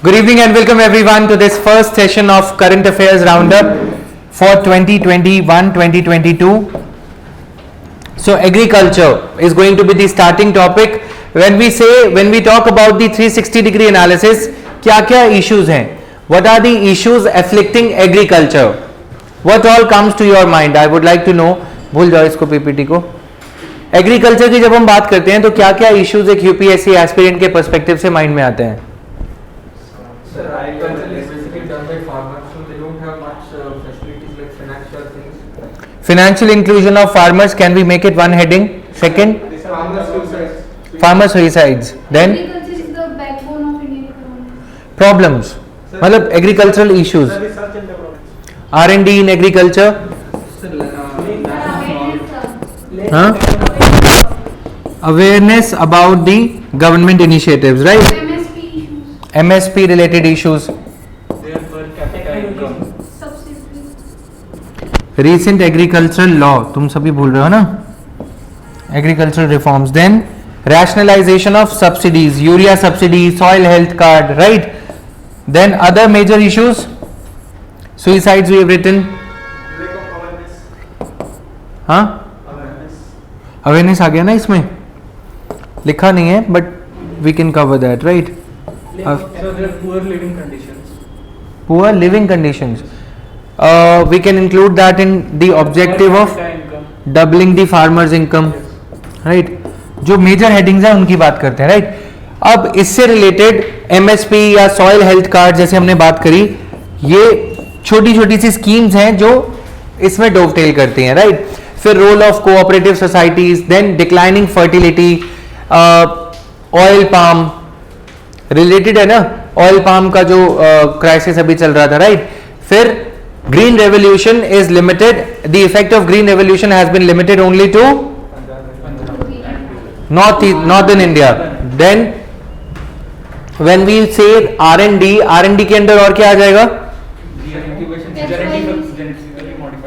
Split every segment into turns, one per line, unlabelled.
Good evening and welcome everyone to this first session of Current Affairs Roundup for 2021-2022. So agriculture is going to be the starting topic. When we talk about the 360-degree analysis, क्या issues हैं? What are the issues afflicting agriculture? What all comes to your mind? I would like to know. भूल जाओ इसको PPT को. Agriculture की जब हम बात करते हैं तो क्या क्या इश्यूज एक यूपीएससी एस्पिरेंट के पर्सपेक्टिव से माइंड में आते हैं?
Sir, agriculture is basically done by farmers, so they don't have much facilities like financial things.
Financial inclusion of farmers, can we make it one heading? Second,
Farmers suicides.
farmer suicides. Then
Agriculture is the backbone of Indian economy.
problems, मतलब agricultural issues.
Research and development.
R&D in agriculture. Huh? Awareness about the government initiatives, right?
MSP issues.
MSP related issues.
Their per capita income.
Subsidies.
Recent agricultural law, तुम सभी भूल रहे हो ना? Agricultural reforms. Then rationalization of subsidies, urea subsidy, soil health card, right? Then other major issues. Suicides we have written.
Lack of awareness.
हाँ?
Awareness.
Awareness आ गया ना इसमें, लिखा नहीं है but we can cover that, right?
So there are poor living conditions.
Poor living conditions, we can include that in the objective of doubling the farmers income, right? जो major headings हैं उनकी बात करते हैं, राइट? अब इससे related MSP या soil health card जैसे हमने बात करी, ये छोटी छोटी सी स्कीम्स हैं जो इसमें डोवटेल करती हैं, राइट? फिर role of cooperative societies, then declining fertility, oil palm related है ना, ऑयल पाम का जो क्राइसिस अभी चल रहा था, राइट? फिर green revolution is limited, the effect of green revolution has been limited only to northern India. Then when we say R&D के अंदर और क्या आ जाएगा?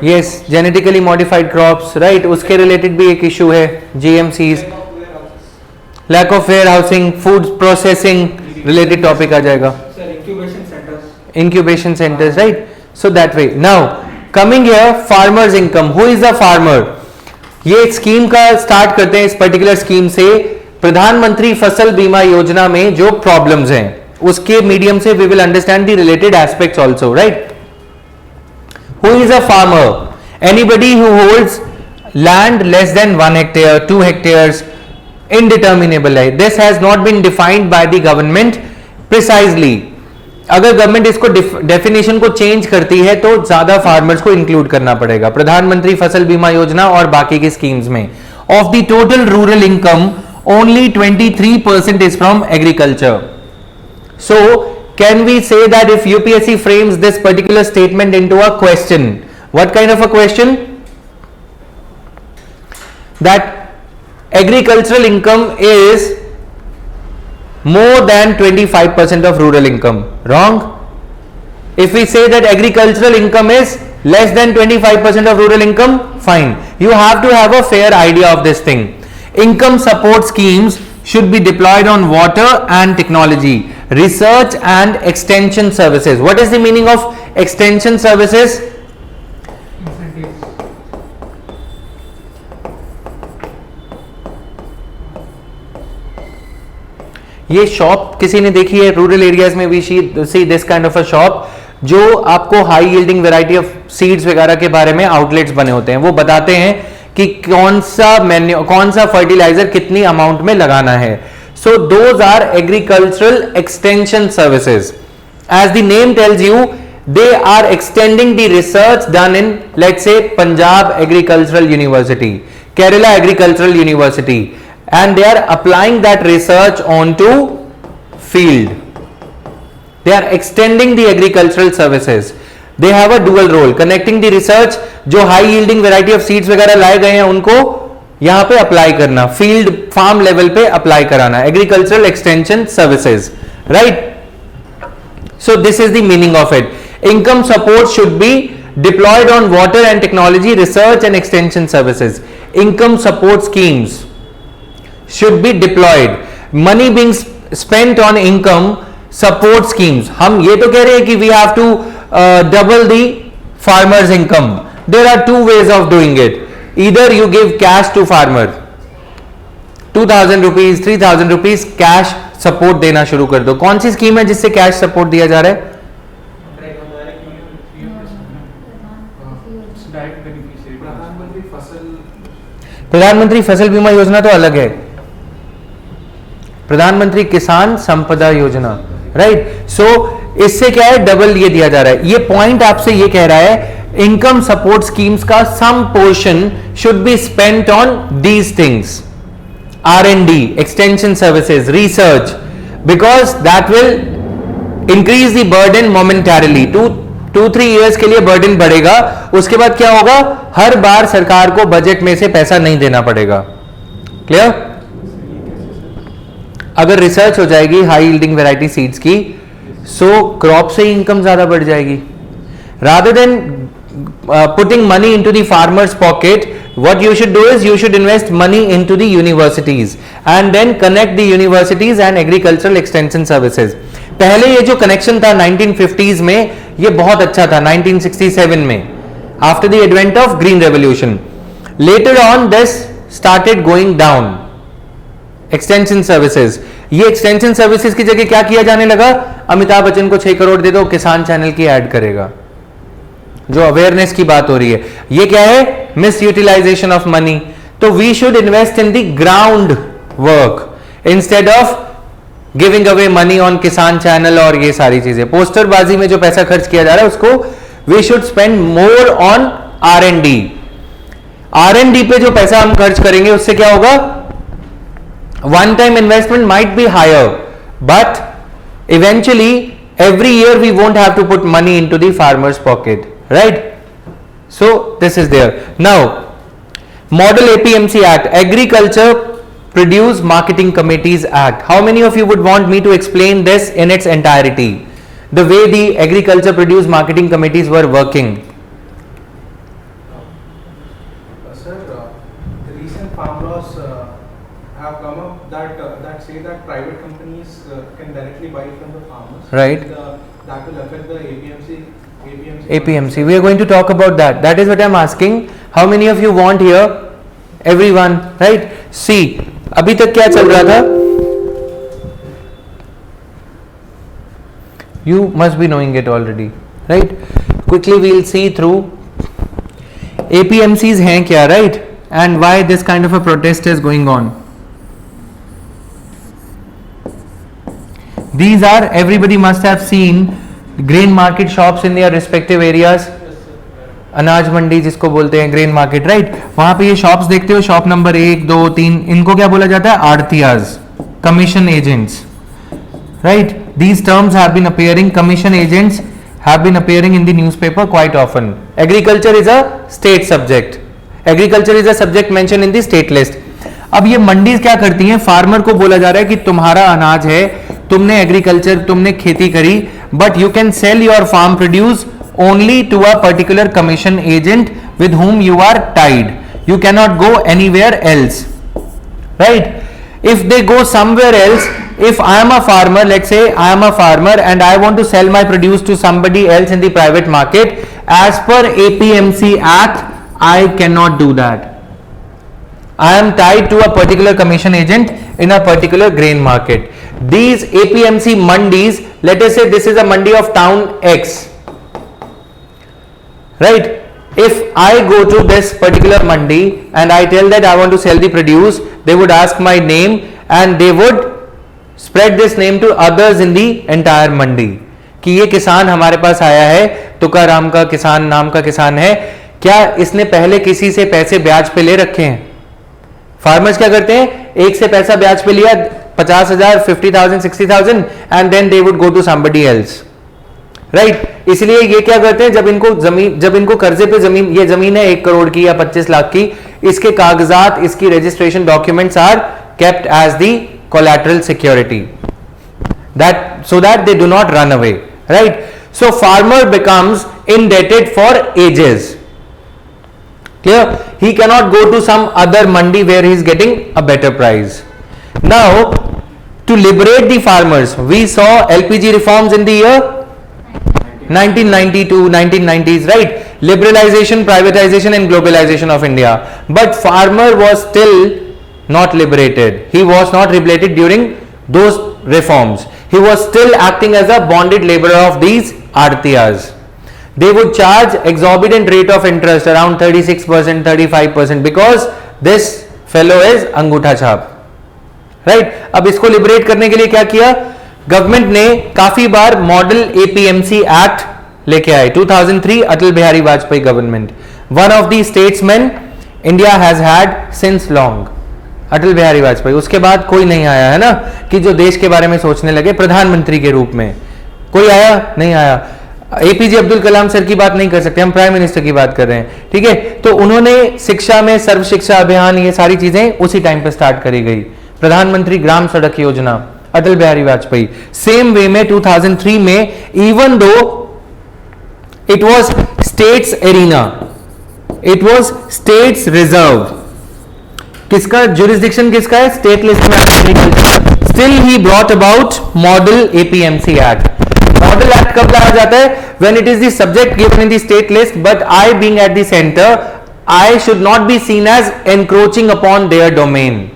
Yes, genetically modified crops, right? उसके रिलेटेड भी एक इशू है, GMCs, lack of warehousing, food processing related topic आ जाएगा, incubation centers, right? So that way. Now coming here, farmers income. Who is the farmer? ये एक scheme का start करते हैं. इस पर्टिकुलर स्कीम से प्रधानमंत्री फसल बीमा योजना में जो प्रॉब्लम्स हैं उसके मीडियम से we will understand the related aspects also, right? Who is a farmer? Anybody who holds land less than 1 hectare, 2 hectares, indeterminable है. This has not been defined by the government precisely. अगर government इसको definition को change करती है तो ज्यादा farmers को include करना पड़ेगा प्रधानमंत्री फसल बीमा योजना और बाकी की स्कीम्स में. Of the total rural income only 23% is from agriculture. So can we say that if UPSC frames this particular statement into a question, what kind of a question? That agricultural income is more than 25% of rural income. Wrong? If we say that agricultural income is less than 25% of rural income, fine. You have to have a fair idea of this thing. Income support schemes should be deployed on water and technology, research and extension services. What is the meaning of extension services? ये shop किसी ने देखी है rural areas में? We see this kind of a shop जो आपको high yielding variety of seeds वगैरह के बारे में आउटलेट्स बने होते हैं. वो बताते हैं कि कौन सा फर्टिलाइजर कितनी अमाउंट में लगाना है. So those are agricultural extension services. As the name tells you, they are extending the research done in, let's say, Punjab Agricultural University, Kerala Agricultural University, and they are applying that research onto field. They are extending the agricultural services. They have a dual role, connecting the research, जो high yielding variety of seeds वगैरह लाए गए हैं उनको यहां पे apply करना, field farm level पे अप्लाई कराना, agricultural extension services, right? So this is the meaning of it. Income support should be deployed on water and technology, research and extension services. Income support schemes should be deployed. Money being spent on income support schemes, हम ये तो कह रहे हैं कि we have to double the farmers income. There are two ways of doing it. Either you give cash to farmer, 2000 rupees 3000 rupees cash support देना शुरू कर दो. कौन सी स्कीम है जिससे कैश सपोर्ट दिया जा रहा है? प्रधानमंत्री फसल बीमा योजना तो अलग है, प्रधानमंत्री किसान संपदा योजना, राइट. सो इससे क्या है, डबल ये दिया जा रहा है. ये पॉइंट आपसे ये कह रहा है इनकम सपोर्ट स्कीम्स का some portion should be spent on these things, R&D, extension services, research, because that will increase the burden momentarily. 2-3 years के लिए burden बढ़ेगा. उसके बाद क्या होगा, हर बार सरकार को बजट में से पैसा नहीं देना पड़ेगा. क्लियर? अगर रिसर्च हो जाएगी हाई यील्डिंग वैरायटी सीड्स की, सो क्रॉप से इनकम ज्यादा बढ़ जाएगी. Rather than putting money into the farmer's pocket, what you should do is you should invest money into the universities and then connect the universities and agricultural extension services. पहले ये जो connection था 1950s में, ये बहुत अच्छा था. 1967 में, after the advent of green revolution, later on this started going down. extension services, ये extension services की जगह क्या किया जाने लगा, अमिताभ बच्चन को 6 करोड़ दे दो, किसान चैनल की ऐड करेगा. जो अवेयरनेस की बात हो रही है, ये क्या है, मिस यूटिलाइजेशन ऑफ मनी. तो we should invest in the ground work instead of giving away money on Kisan channel और ये सारी चीजें. पोस्टरबाजी में जो पैसा खर्च किया जा रहा है उसको we should spend more on R&D. R&D पे जो पैसा हम खर्च करेंगे उससे क्या होगा, one time investment might be higher, but eventually every year we won't have to put money into the farmer's pocket, right? So this is there. Now model APMC Act, Agriculture Produce Marketing Committees Act. How many of you would want me to explain this in its entirety, the way the Agriculture Produce Marketing Committees were working?
Sir, the recent farm laws have come up that say that private companies can directly buy from the farmers.
Right.
That will affect the APMC.
APMC. We are going to talk about that. That is what I am asking. How many of you want here? Everyone, right? See, अभी तक क्या चल रहा था? You must be knowing it already, right? Quickly we'll see through. APMCs हैं क्या, right? And why this kind of a protest is going on? These are, everybody must have seen grain market shops in their respective areas. अनाज मंडी जिसको बोलते हैं, grain market, right. वहां पे ये shops देखते हो, शॉप नंबर 1, 2, 3, इनको क्या बोला जाता है, arhtiyas, commission agents, right. These terms have been appearing, commission agents have been appearing in the newspaper quite often. Agriculture is a state subject. Agriculture is a subject mentioned in the state list. अब ये मंडीज क्या करती हैं, farmer को बोला जा रहा है कि तुम्हारा अनाज है, तुमने एग्रीकल्चर, तुमने खेती करी, but you can sell your farm produce only to a particular commission agent with whom you are tied. You cannot go anywhere else, right? If they go somewhere else, if I am a farmer, let's say I am a farmer and I want to sell my produce to somebody else in the private market, as per APMC Act, I cannot do that. I am tied to a particular commission agent in a particular grain market. These APMC mandis, let us say this is a mandi of town X, right? If I go to this particular mandi and I tell that I want to sell the produce, they would ask my name and they would spread this name to others in the entire mandi कि ये किसान हमारे पास आया है, तुकाराम का किसान नाम का किसान है, क्या इसने पहले किसी से पैसे ब्याज पे ले रखे हैं? फार्मर्स क्या करते हैं, एक से पैसा ब्याज पे लिया, 50,000, 50,000, 60,000 and then they would go to somebody else, right. इसलिए ये क्या करते हैं, जब इनको कर्जे पे जमीन, ये जमीन है 1 करोड़ की या 25 लाख की, इसके कागजात, इसकी registration documents are kept as the collateral security, that so that they do not run away, right. So farmer becomes indebted for ages. Clear? He cannot go to some other mandi where he is getting a better price. Now to liberate the farmers. We saw LPG reforms in the year 1992, 1990s, right? Liberalization, privatization and globalization of India. But farmer was still not liberated. He was not liberated during those reforms. He was still acting as a bonded laborer of these Artiyas. They would charge exorbitant rate of interest around 36%, 35% because this fellow is अंगूठा छाप, right? अब इसको liberate करने के लिए क्या किया? Government ने काफी बार मॉडल एपीएमसी एक्ट लेके आए. 2003 Atal Bihari Vajpayee government, one of the statesman India has had since long, Atal Bihari Vajpayee. उसके बाद कोई नहीं आया है ना, कि जो देश के बारे में सोचने लगे प्रधानमंत्री के रूप में. कोई आया? नहीं आया. एपीजे अब्दुल कलाम सर की बात नहीं कर सकते, हम प्राइम मिनिस्टर की बात कर रहे हैं, ठीक है? तो उन्होंने शिक्षा में सर्व शिक्षा अभियान, ये सारी चीजें उसी टाइम पे स्टार्ट करी गई. प्रधानमंत्री ग्राम सड़क योजना अटल बिहारी वाजपेयी. सेम वे में 2003 में, even though it was state's arena, it was state's reserve, किसका जुरिस्डिक्शन किसका है? स्टेट लिस्ट में agriculture. Still he brought about model APMC act. Model act कब लाया जाता है? When it is the subject given in the state list, but I being at the centre, I should not be seen as encroaching upon their domain.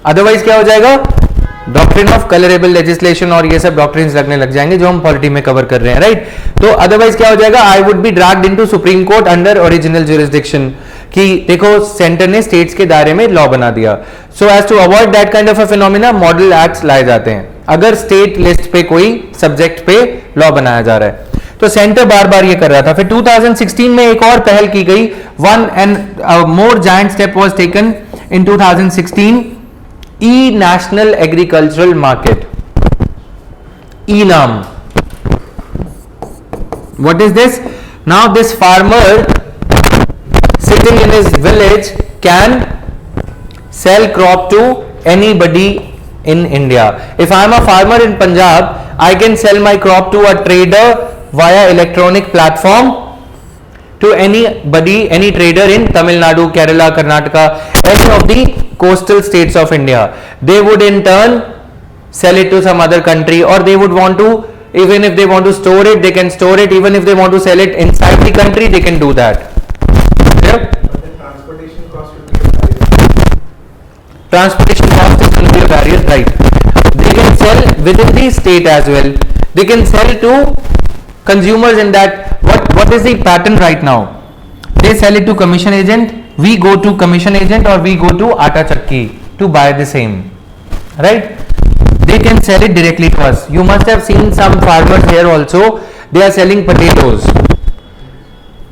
Otherwise क्या हो जाएगा? Doctrine of colourable legislation और ये सब doctrines लगने लग जाएंगे जो हम पॉलिटी में कवर कर रहे हैं, राइट? तो अदरवाइज क्या हो जाएगा? I would be dragged into supreme court under original jurisdiction, कि देखो सेंटर ने स्टेट्स के दायरे में लॉ बना दिया. So as to avoid that kind of a phenomena, model acts लाए जाते हैं अगर स्टेट लिस्ट पे कोई सब्जेक्ट पे लॉ बनाया जा रहा है. तो सेंटर बार बार ये कर रहा था. फिर 2016 में एक और पहल की गई. One and more giant step was taken in 2016, e national agricultural market, e NAM. What is this? Now this farmer sitting in his village can sell crop to anybody in India. If I am a farmer in Punjab, I can sell my crop to a trader via electronic platform to anybody, any trader in Tamil Nadu, Kerala, Karnataka, any of the coastal states of India. They would in turn sell it to some other country, or they would want to, even if they want to store it, they can store it. Even if they want to sell it inside the country, they can do that.
Transportation cost will be a barrier.
Transportation cost is going to be a barrier, right? They can sell within the state as well. They can sell to consumers in that. What is the pattern right now? They sell it to commission agent. We go to commission agent or we go to Atta Chakki to buy the same, right? They can sell it directly to us. You must have seen some farmers here also. They are selling potatoes.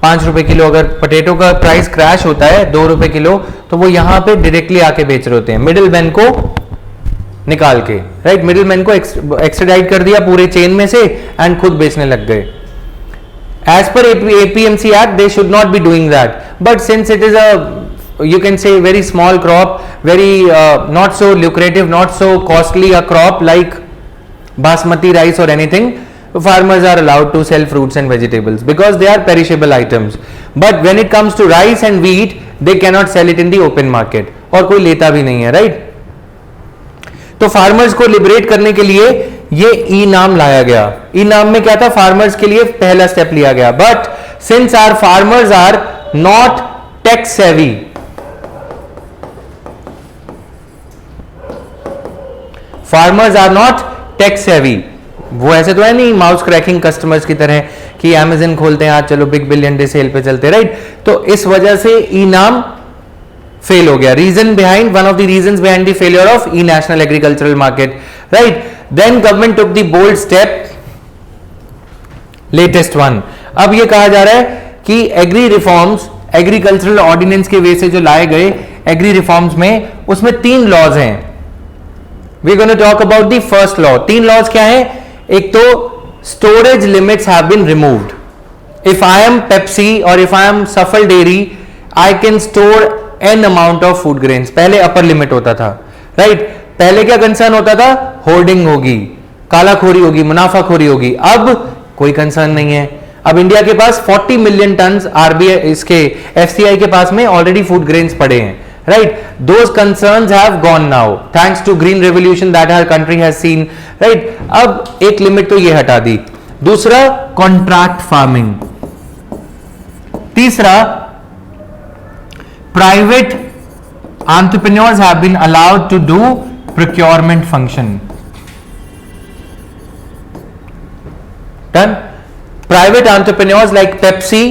5 रुपए kilo. अगर potato का price crash होता है 2 रुपए kilo, तो वो यहां पे डायरेक्टली आके बेच रहे होते हैं, मिडिल मैन को निकाल के, राइट? मिडिल मैन को एक्सट्राडाइट कर दिया पूरे चेन में से एंड खुद बेचने लग गए. As per APMC act they should not be doing that, but since it is a, you can say, very small crop, very not so lucrative, not so costly a crop like basmati rice or anything, farmers are allowed to sell fruits and vegetables because they are perishable items. But when it comes to rice and wheat, they cannot sell it in the open market, और कोई लेता भी नहीं है, right? तो farmers को liberate करने के लिए ये ई नाम लाया गया. ई नाम में क्या था? फार्मर्स के लिए पहला स्टेप लिया गया. But since our farmers are not tech savvy, farmers are not tech savvy. वो ऐसे तो है नहीं माउस क्रैकिंग कस्टमर्स की तरह कि Amazon खोलते हैं आज चलो बिग बिलियन डे सेल पे चलते, राइट? तो इस वजह से ई नाम फेल हो गया. Reason behind, one of the reasons behind the failure of e national agricultural market, right? Then government took the bold step, latest one. अब ये कहा जा रहा है कि एग्री रिफॉर्म्स, एग्रीकल्चरल ऑर्डिनेंस के वे से जो लाए गए एग्री रिफॉर्म्स में, उसमें 3 लॉज हैं. We are going to talk about the first law. 3 laws क्या है? एक तो storage limits have been removed. If I am Pepsi और if I am Safal dairy, I can store an amount of food grains. पहले upper limit होता था, right? पहले क्या कंसर्न होता था? होर्डिंग होगी, कालाखोरी होगी, मुनाफाखोरी होगी. अब कोई कंसर्न नहीं है. अब इंडिया के पास 40 मिलियन टन आरबीआई, इसके एफसीआई के पास में ऑलरेडी फूड ग्रेन्स पड़े हैं, right? Those concerns have gone now thanks to green revolution that our country has seen, right? अब एक लिमिट तो ये हटा दी. दूसरा कॉन्ट्रैक्ट फार्मिंग. तीसरा private entrepreneurs have been allowed to do procurement function. Done. Private entrepreneurs like Pepsi,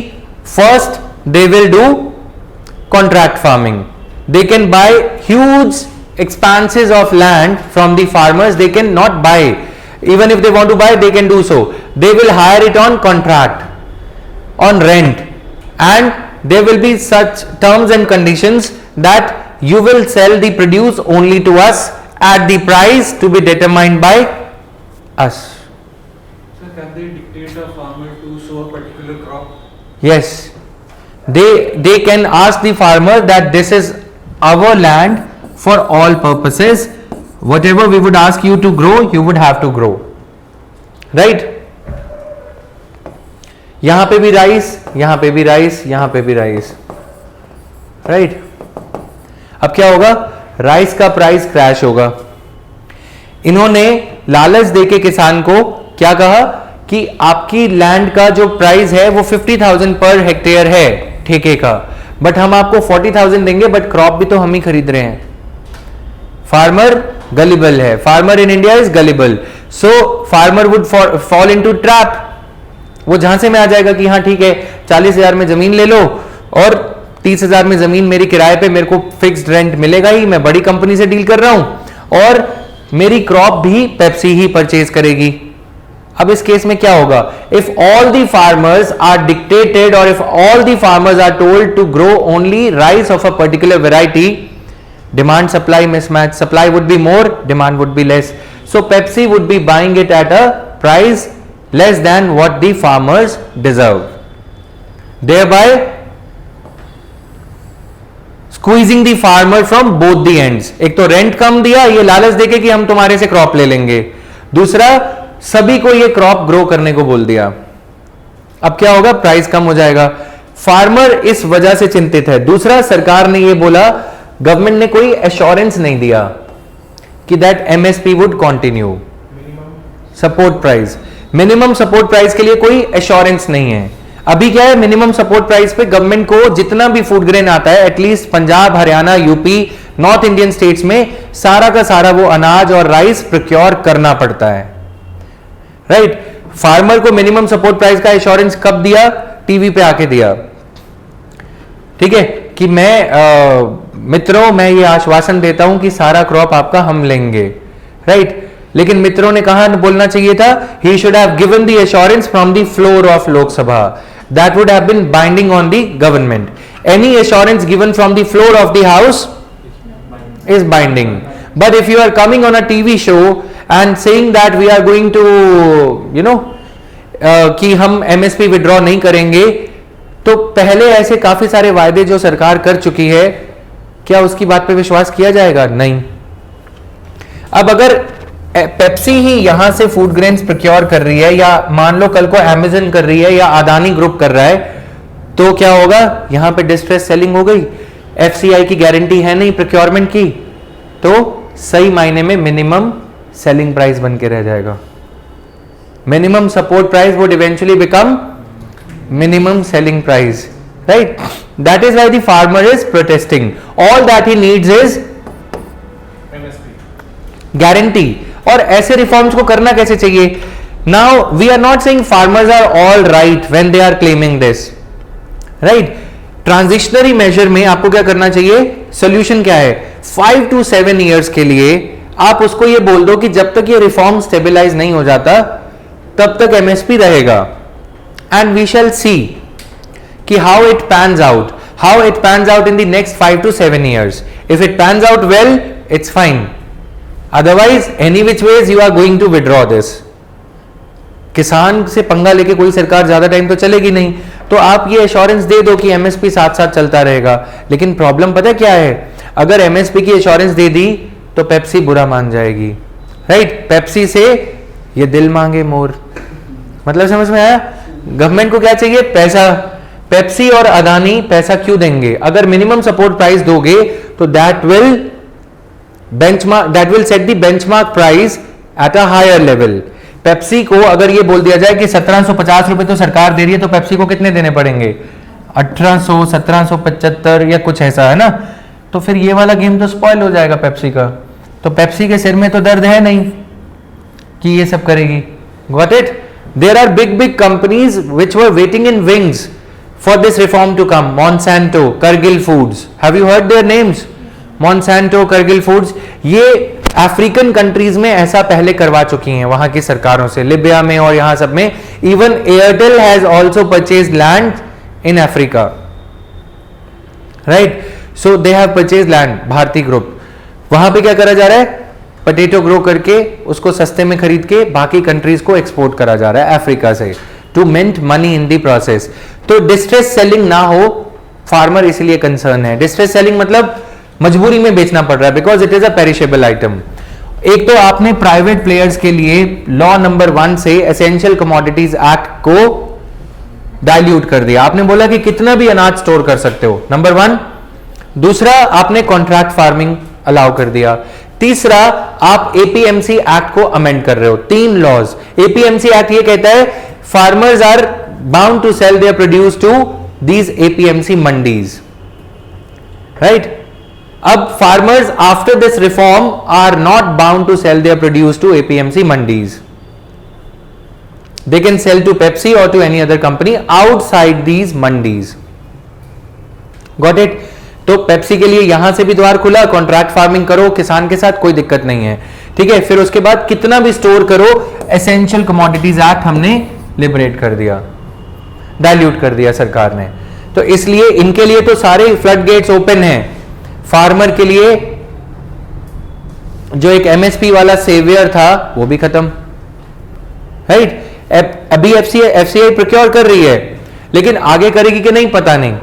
first they will do contract farming. They can buy huge expanses of land from the farmers. They can not buy, even if they want to buy, they can do so. They will hire it on contract, on rent, and there will be such terms and conditions that you will sell the produce only to us at the price to be determined by us.
So can they dictate a farmer to sow a particular crop?
Yes, they can ask the farmer that this is our land for all purposes. Whatever we would ask you to grow, you would have to grow, right? यहां पे भी rice, यहां पे भी rice, यहां पे भी rice, right? अब क्या होगा? राइस का प्राइस क्रैश होगा. इन्होंने लालच देके किसान को क्या कहा कि आपकी लैंड का जो प्राइस है वो 50,000 पर हेक्टेयर है ठेके का, बट हम आपको 40,000 देंगे, बट क्रॉप भी तो हम ही खरीद रहे हैं. फार्मर गलिबल है. Farmer in India is gullible. So farmer would fall into trap. वो जहां से में आ जाएगा कि हाँ ठीक है 40,000 में जमीन ले लो और 30,000 में जमीन मेरी किराए पे, मेरे को फिक्स्ड रेंट मिलेगा ही, मैं बड़ी कंपनी से डील कर रहा हूं और मेरी क्रॉप भी पेप्सी ही परचेज करेगी. अब इस केस में क्या होगा? If all the farmers are dictated और if all the farmers are told to grow only rice of a particular variety, demand supply mismatch. Supply would be more, demand would be less. So Pepsi would be buying it at a price less than what the farmers deserve, thereby squeezing the farmer from both the ends. एक तो rent कम दिया, ये लालच देके कि हम तुम्हारे से क्रॉप ले लेंगे. दूसरा सभी को ये क्रॉप ग्रो करने को बोल दिया. अब क्या होगा? प्राइस कम हो जाएगा. फार्मर इस वजह से चिंतित है. दूसरा, सरकार ने ये बोला, गवर्नमेंट ने कोई एश्योरेंस नहीं दिया कि that MSP would continue. Support price, minimum support price के लिए कोई एश्योरेंस नहीं है. अभी क्या है? मिनिमम सपोर्ट प्राइस पे गवर्नमेंट को जितना भी फूड ग्रेन आता है, at least Punjab, Haryana, UP, north Indian states में सारा का सारा वो अनाज और राइस प्रोक्योर करना पड़ता है, राइट? फार्मर को मिनिमम सपोर्ट प्राइस का एश्योरेंस कब दिया? टीवी पे आके दिया. ठीक है कि मित्रों मैं ये आश्वासन देता हूं कि सारा क्रॉप आपका हम लेंगे, राइट? लेकिन मित्रों ने कहा बोलना चाहिए था, he should have given the assurance from the floor of Lok Sabha. That would have been binding on the government. Any assurance given from the floor of the house is binding. But if you are coming on a TV show and saying that we are going to, you know, कि हम MSP withdraw नहीं करेंगे, तो पहले ऐसे काफी सारे वायदे जो सरकार कर चुकी है, क्या उसकी बात पे विश्वास किया जाएगा? नहीं. अब अगर पेप्सी ही यहां से फूड ग्रेन्स प्रोक्योर कर रही है, या मान लो कल को अमेज़न कर रही है या अदानी ग्रुप कर रहा है, तो क्या होगा? यहां पे डिस्ट्रेस सेलिंग हो गई. एफसीआई की गारंटी है नहीं प्रोक्योरमेंट की, तो सही मायने में मिनिमम सेलिंग प्राइस बन के रह जाएगा. Minimum support price would eventually become minimum selling price, right? That is why the farmer is protesting. All that he needs is guarantee. और ऐसे रिफॉर्म्स को करना कैसे चाहिए? Now we are not saying farmers are all right when they are claiming this, right? Transitionary measure में आपको क्या करना चाहिए? सोल्यूशन क्या है? 5 to 7 ईयर्स के लिए आप उसको ये बोल दो कि जब तक ये रिफॉर्म स्टेबलाइज नहीं हो जाता तब तक एमएसपी रहेगा, एंड वी शैल सी कि how it pans out in the next 5 to 7 years. If it pans out well, it's fine. Otherwise, any which ways you are going to withdraw this. किसान से पंगा लेके कोई सरकार ज्यादा टाइम तो चलेगी नहीं, तो आप ये एश्योरेंस दे दो कि एमएसपी साथ साथ चलता रहेगा. लेकिन प्रॉब्लम पता क्या है? अगर एमएसपी की एश्योरेंस दे दी तो पेप्सी बुरा मान जाएगी, राइट? पेप्सी से ये दिल मांगे मोर, मतलब समझ में आया? गवर्नमेंट को क्या चाहिए? पैसा. पेप्सी और अदानी पैसा क्यों देंगे? अगर मिनिमम सपोर्ट प्राइस दोगे तो that will set the benchmark price at a higher level. Pepsi को अगर ये बोल दिया जाए कि 1750 रुपए तो सरकार दे रही है, तो पेप्सी को कितने देने पड़ेंगे? 1800, 1775 या कुछ ऐसा, है ना? तो फिर ये वाला गेम तो स्पॉइल हो जाएगा पेप्सी का। तो पेप्सी के सिर में तो दर्द है नहीं कि ये सब करेगी। Got it? There are big companies which were waiting in wings for this reform to come. Monsanto, Cargill foods, have you heard their names? Monsanto, Cargill foods, ये अफ्रीकन कंट्रीज में ऐसा पहले करवा चुकी हैं वहां की सरकारों से, लिबिया में और यहां सब में। Even Airtel has also purchase land in Africa, right? So they have purchase land, Bharti group. वहां पे क्या करा जा रहा है? पोटैटो ग्रो करके उसको सस्ते में खरीद के बाकी कंट्रीज को एक्सपोर्ट करा जा रहा है अफ्रीका से, to mint money in the process. तो डिस्ट्रेस सेलिंग ना हो, फार्मर इसलिए कंसर्न है। डिस्ट्रेस सेलिंग मतलब मजबूरी में बेचना पड़ रहा है, because it is a perishable item. एक तो आपने प्राइवेट प्लेयर्स के लिए लॉ नंबर 1 से एसेंशियल कमोडिटीज एक्ट को डाइल्यूट कर दिया। आपने बोला कि कितना भी अनाज स्टोर कर सकते हो, नंबर 1। दूसरा, आपने कॉन्ट्रैक्ट फार्मिंग अलाउ कर दिया। तीसरा, आप एपीएमसी एक्ट को अमेंड कर रहे हो। 3 लॉज। एपीएमसी एक्ट ये कहता है farmers are bound to sell their produce to these APMC mandis, right? अब farmers after this reform are not bound to sell their produce to APMC mandis. They can sell to Pepsi or to any other company outside these mandis. Got it? तो Pepsi के लिए यहां से भी द्वार खुला, contract farming करो किसान के साथ, कोई दिक्कत नहीं है, ठीक है? फिर उसके बाद कितना भी स्टोर करो, एसेंशियल कमोडिटीज एक्ट हमने लिबरेट कर दिया, डाइल्यूट कर दिया सरकार ने। तो इसलिए इनके लिए तो सारे फ्लड गेट्स ओपन हैं। फार्मर के लिए जो एक एमएसपी वाला सेवियर था वो भी खत्म, राइट? अभी एफसीआई प्रोक्योर कर रही है, लेकिन आगे करेगी कि नहीं पता नहीं।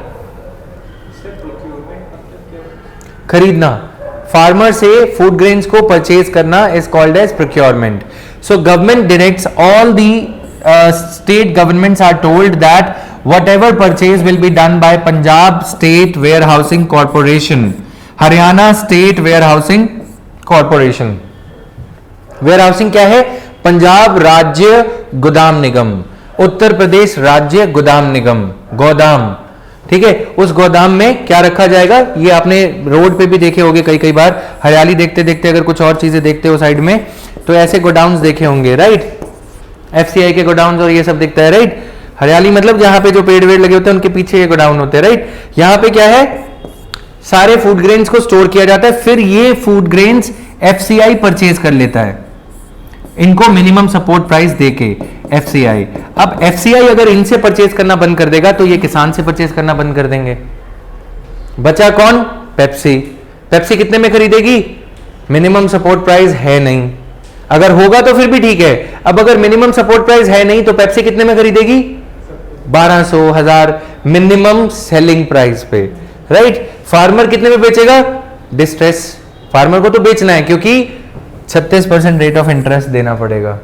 खरीदना, फार्मर से फूड ग्रेन्स को परचेज करना is called as procurement. So government directs all the state governments are told that whatever purchase will be done by Punjab State Warehousing Corporation, Haryana State Warehousing Corporation। Warehousing क्या है? पंजाब राज्य गोदाम निगम, उत्तर प्रदेश राज्य गोदाम निगम, गोदाम, ठीक है? उस गोदाम में क्या रखा जाएगा? ये आपने रोड पे भी देखे होंगे कई बार, हरियाली देखते देखते अगर कुछ और चीजें देखते हो साइड में, तो ऐसे गोडाउन्स देखे होंगे, राइट? एफसीआई के गोडाउन्स और ये सब दिखता है, राइट? हरियाली मतलब जहां पे जो पेड़ वेड़ लगे होते हैं उनके पीछे ये गोडाउन होते हैं, राइट? यहां पे क्या है? सारे फूड ग्रेन्स को स्टोर किया जाता है, फिर ये फूड ग्रेन्स एफसीआई परचेज कर लेता है इनको मिनिमम सपोर्ट प्राइस देके, एफसीआई। अब एफसीआई अगर इनसे परचेज करना बंद कर देगा तो ये किसान से परचेज करना बंद कर देंगे। बचा कौन? पेप्सी। पेप्सी कितने में खरीदेगी? मिनिमम सपोर्ट प्राइस है नहीं, अगर होगा तो फिर भी ठीक है। अब अगर मिनिमम सपोर्ट प्राइस है नहीं तो पेप्सी कितने में खरीदेगी? 1200, 1000 मिनिमम सेलिंग प्राइस पे, राइट? फार्मर कितने में बेचेगा? डिस्ट्रेस। फार्मर को तो बेचना है क्योंकि 36% रेट ऑफ इंटरेस्ट देना पड़ेगा।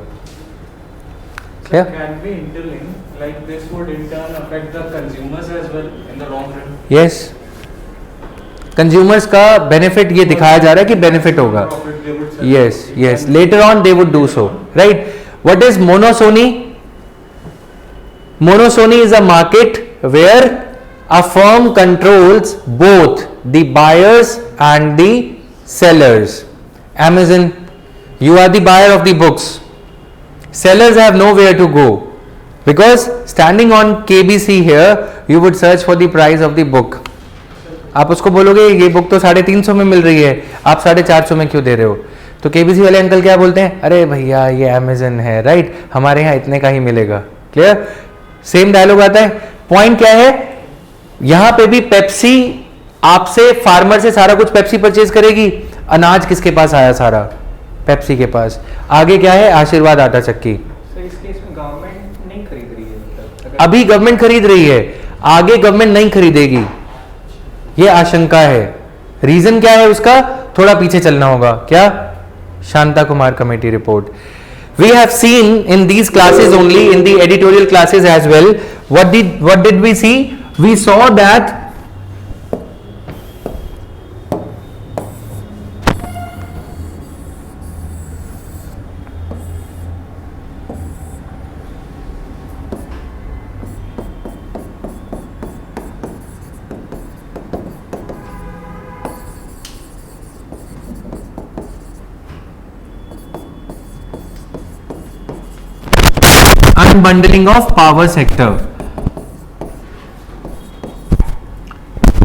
क्या?
Can be interlinked, like this would in turn affect the consumers as well in the long run.
Yes, consumers का बेनिफिट ये दिखाया जा रहा है कि बेनिफिट होगा।
Profit they would sell.
Yes yes, later on they would do so, right? What is monopsony? Monosony is a market where a firm controls both the buyers and the sellers. Amazon, you are the buyer of the books. Sellers have nowhere to go because standing on KBC here, you would search for the price of the book. आप उसको बोलोगे ये book तो 350 में मिल रही है, आप 450 में क्यों दे रहे हो? तो केबीसी वाले अंकल क्या बोलते हैं? अरे भैया ये अमेजन है, राइट? हमारे यहाँ इतने का ही मिलेगा। क्लियर? सेम डायलॉग आता है। पॉइंट क्या है? यहां पे भी पेप्सी आपसे, फार्मर से सारा कुछ पेप्सी परचेज करेगी। अनाज किसके पास आया? सारा पेप्सी के पास। आगे क्या है? आशीर्वाद आटा चक्की।
So इस केस में गवर्नमेंट नहीं खरीद रही है, मतलब
अभी गवर्नमेंट खरीद रही है, आगे गवर्नमेंट नहीं खरीदेगी, ये आशंका है। रीजन क्या है उसका? थोड़ा पीछे चलना होगा। क्या? Shanta Kumar committee report. We have seen in these classes only, in the editorial classes as well, what did we see? we saw that unbundling of power sector.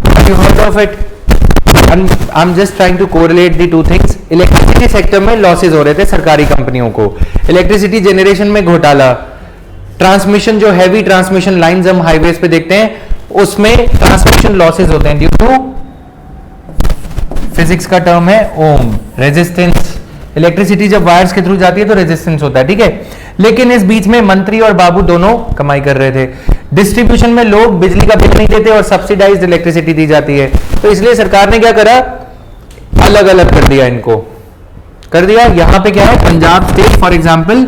Have you heard of it? I'm just trying to correlate the two things. Electricity sector में losses हो रहे थे सरकारी कंपनियों को, electricity generation में घोटाला, transmission जो हैवी ट्रांसमिशन लाइंस हम हाईवेज पे देखते हैं उसमें ट्रांसमिशन लॉसेज होते हैं ड्यू टू, फिजिक्स का टर्म है ओम, रेजिस्टेंस। इलेक्ट्रिसिटी जब वायर्स के थ्रू जाती है तो रेजिस्टेंस होता है, ठीक है। लेकिन इस बीच में मंत्री और बाबू दोनों कमाई कर रहे थे। डिस्ट्रीब्यूशन में लोग बिजली का बिल नहीं देते और सब्सिडाइज्ड इलेक्ट्रिसिटी दी जाती है, तो इसलिए सरकार ने क्या करा, अलग अलग कर दिया, इनको कर दिया। यहां पे क्या है, Punjab state, for example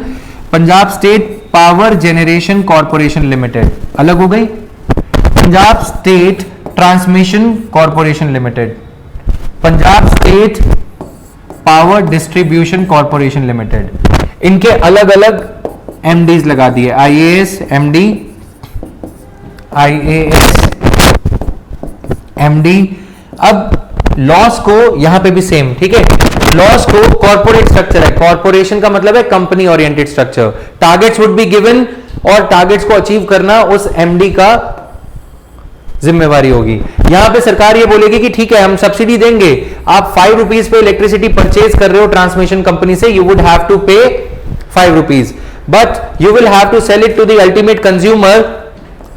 Punjab state power generation corporation limited अलग हो गई, Punjab state transmission corporation limited, Punjab state power distribution corporation limited, इनके अलग अलग एमडीज लगा दिए, आईएएस एमडी, आईएएस एमडी। अब लॉस को यहां पे भी सेम, ठीक है, लॉस को कॉर्पोरेट स्ट्रक्चर है, कॉर्पोरेशन का मतलब है company oriented structure, targets would be given और टारगेट्स को अचीव करना उस एमडी का जिम्मेवारी होगी। यहां पे सरकार ये बोलेगी कि ठीक है हम सब्सिडी देंगे, आप 5 रुपीज पे इलेक्ट्रिसिटी परचेज कर रहे हो ट्रांसमिशन कंपनी से, you would have to pay 5 rupees, but you will have to sell it to the ultimate consumer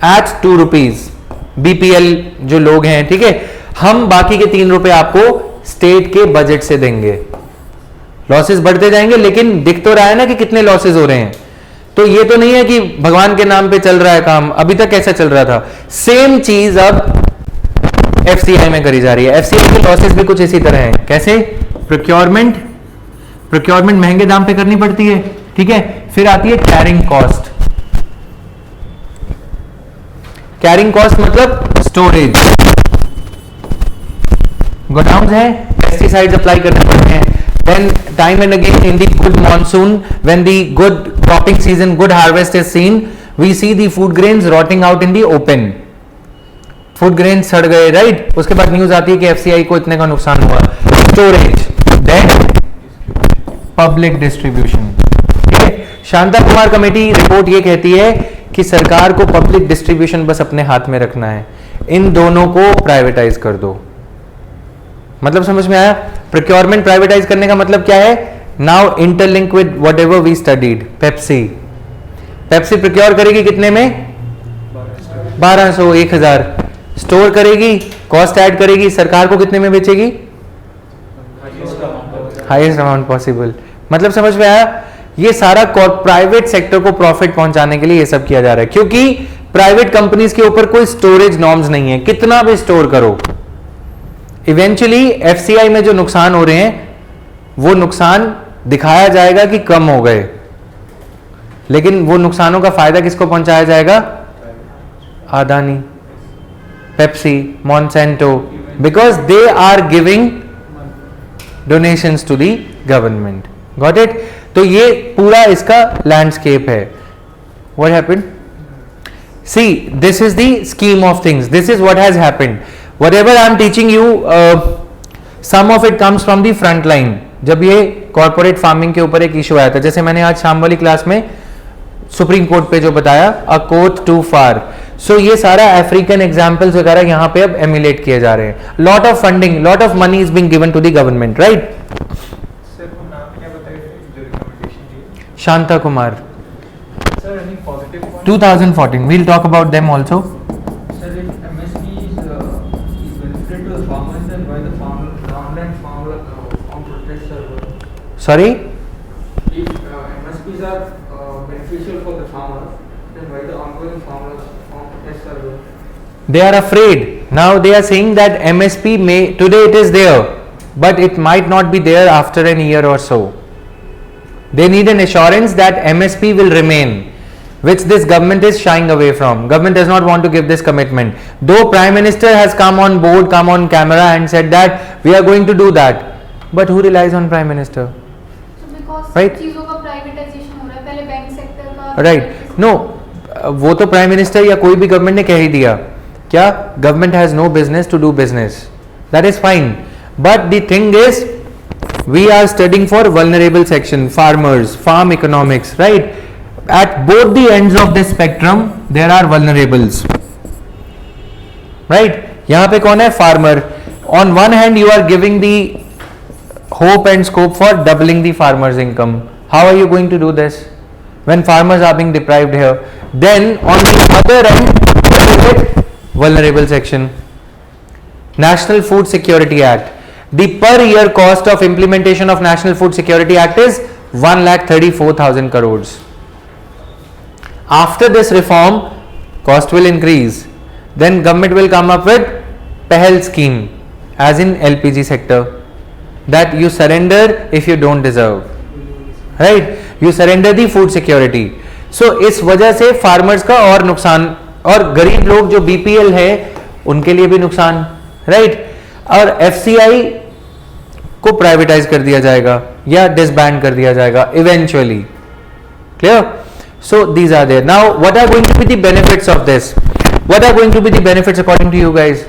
at 2 rupees. BPL जो लोग हैं, ठीक है, हम बाकी के 3 रुपए आपको स्टेट के बजट से देंगे। लॉसेस बढ़ते जाएंगे, लेकिन दिख तो रहा है ना कि कितने लॉसेस हो रहे हैं। तो ये तो नहीं है कि भगवान के नाम पे चल रहा है काम, अभी तक कैसा चल रहा था, सेम चीज अब एफसीआई में करी जा रही है। एफसीआई के लॉसेस भी कुछ इसी तरह हैं। कैसे, प्रोक्योरमेंट महंगे दाम पे करनी पड़ती है, ठीक है, फिर आती है कैरिंग कॉस्ट। कैरिंग कॉस्ट मतलब स्टोरेज, गोडाउन है, पेस्टिसाइड्स अप्लाई करने पड़ते हैं, then time and again in the good monsoon, when the good cropping season, good harvest is seen, we see the food grains rotting out in the open, food grains सड़ गए, right. उसके बाद news आती है कि FCI को इतने का नुकसान हुआ। स्टोरेज, देन पब्लिक डिस्ट्रीब्यूशन, ठीक है। शांता कुमार कमेटी रिपोर्ट ये कहती है कि सरकार को पब्लिक डिस्ट्रीब्यूशन बस अपने हाथ में रखना है, इन दोनों को प्राइवेटाइज कर दो। मतलब समझ में आया, प्रोक्योरमेंट प्राइवेटाइज करने का मतलब क्या है, now interlink with whatever we studied. Pepsi procure करेगी कितने में, 1200, 1000, स्टोर करेगी, कॉस्ट ऐड करेगी, सरकार को कितने में बेचेगी, हाईएस्ट अमाउंट पॉसिबल। मतलब समझ में आया, ये सारा प्राइवेट सेक्टर को प्रॉफिट पहुंचाने के लिए ये सब किया जा रहा है, क्योंकि प्राइवेट कंपनीज के ऊपर कोई स्टोरेज नॉर्म्स नहीं है, कितना भी स्टोर करो, इवेंचुअली एफसीआई में जो नुकसान हो रहे हैं वो नुकसान दिखाया जाएगा कि कम हो गए, लेकिन वो नुकसानों का फायदा किसको पहुंचाया जाएगा, Adani, Pepsi, Monsanto, because they are giving donations to the government. Got it. तो ये पूरा इसका लैंडस्केप है। What happened, see this is the scheme of things, this is what has happened. Whatever I am teaching you, some of it comes from the front line. जब ये corporate farming के ऊपर एक इशू आया था, जैसे मैंने आज शाम वाली क्लास में सुप्रीम कोर्ट पे जो बताया, अ कोर्ट टू फार, सो ये सारा अफ्रीकन एग्जांपल्स वगैरह यहाँ पे अब एमुलेट किए जा रहे हैं। Lot of funding, lot of money is being given to the government, right.
Sir वो नाम क्या बताइए जो रिकमेंडेशन दी,
Shanta Kumar,
sir any positive point,
2014, we'll talk about them also.
Sir, if MSP is benefited to the farmers, then why the online farm protest server?
Sorry,
If MSPs are beneficial for the farmers, then why the ongoing farm protest server?
they are afraid. Now they are saying that MSP may, today it is there, but it might not be there after an year or so. They need an assurance that MSP will remain. which this government is shying away from. Government does not want to give this commitment. Though Prime Minister has come on board, come on camera and said that we are going to do that. But who relies on Prime Minister?
So because
Right.
चीजों का privatisation हो रहा है, पहले bank sector का
Right. No, वो तो prime minister या कोई भी गवर्नमेंट ने कह ही दिया. क्या? Government has no business to do business. That is fine. But the thing is we are studying for vulnerable section, farmers, farm economics, right? At both the ends of this spectrum there are vulnerables, right? यहाँ पे कौन है? Farmer. On one hand you are giving the hope and scope for doubling the farmer's income. How are you going to do this when farmers are being deprived here? Then on the other end, what is it? Vulnerable section. National Food Security Act. The per year cost of implementation of National Food Security Act is 1,34,000 crores. After this reform, cost will increase. Then government will come up with Pehal scheme, as in LPG sector, that you surrender if you don't deserve, right? You surrender the food security. So इस वजह से farmers का और नुकसान, और गरीब लोग जो BPL है उनके लिए भी नुकसान, राइट? और FCI को प्राइवेटाइज कर दिया जाएगा या डिसबैंड कर दिया जाएगा eventually. Clear? So these are there. Now what are going to be the benefits of this? What are going to be the benefits according to you guys?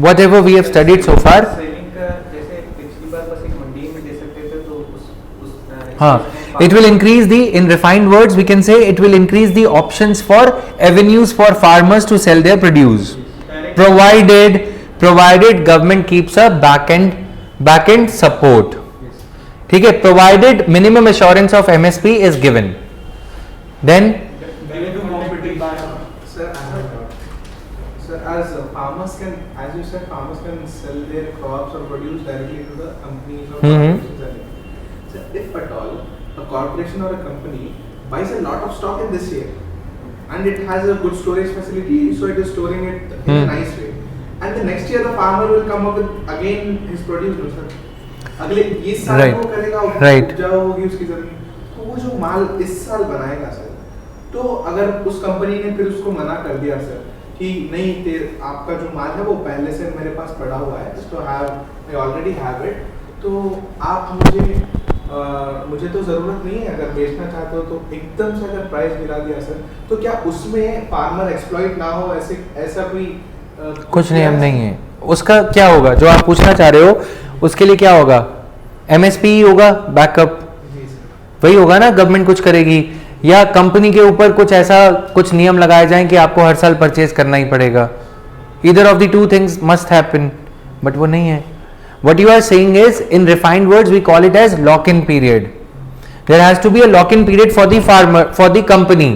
Whatever we have studied so far. हाँ, it will increase the, in refined words we can say it will increase the options for avenues for farmers to sell their produce, provided government keeps a back end support. ठीक है, provided minimum assurance of MSP is given, then
Sir, as farmers can, as you said, farmers can sell their crops or produce directly to the companies or corporations. So, if at all a corporation or a company buys a lot of stock in this year, and it has a good storage facility, so it is storing it in a nice way, and the next year the farmer will come up with again his produce, no sir. अगले 20 साल
Right.
वो करेगा,
Right.
उपजाऊ होगी उसकी जमीन, तो वो जो माल इस साल बनाएगा सर, तो अगर उस कंपनी ने फिर उसको मना कर दिया सर कि नहीं, आपका जो माल है वो पहले से मेरे पास पड़ा हुआ है, तो आई ऑलरेडी हैव इट, तो आप मुझे तो ज़रूरत नहीं है, अगर बेचना चाहते हो तो एकदम से अगर प्राइस गिरा दिया सर, तो क्या उसमें फार्मर एक्सप्लॉइट ना हो, ऐसा कोई
कुछ नियम नहीं है. उसका क्या होगा जो आप पूछना चाह रहे हो, उसके लिए क्या होगा? MSP ही होगा, बैकअप वही होगा ना. गवर्नमेंट कुछ करेगी या कंपनी के ऊपर कुछ ऐसा कुछ नियम लगाए जाएं कि आपको हर साल परचेज करना ही पड़ेगा. Either of the two things must happen, but वो नहीं है. What you are saying is, in refined words, we call it as lock-in period. There has to be a lock-in period for the farmer, for the company,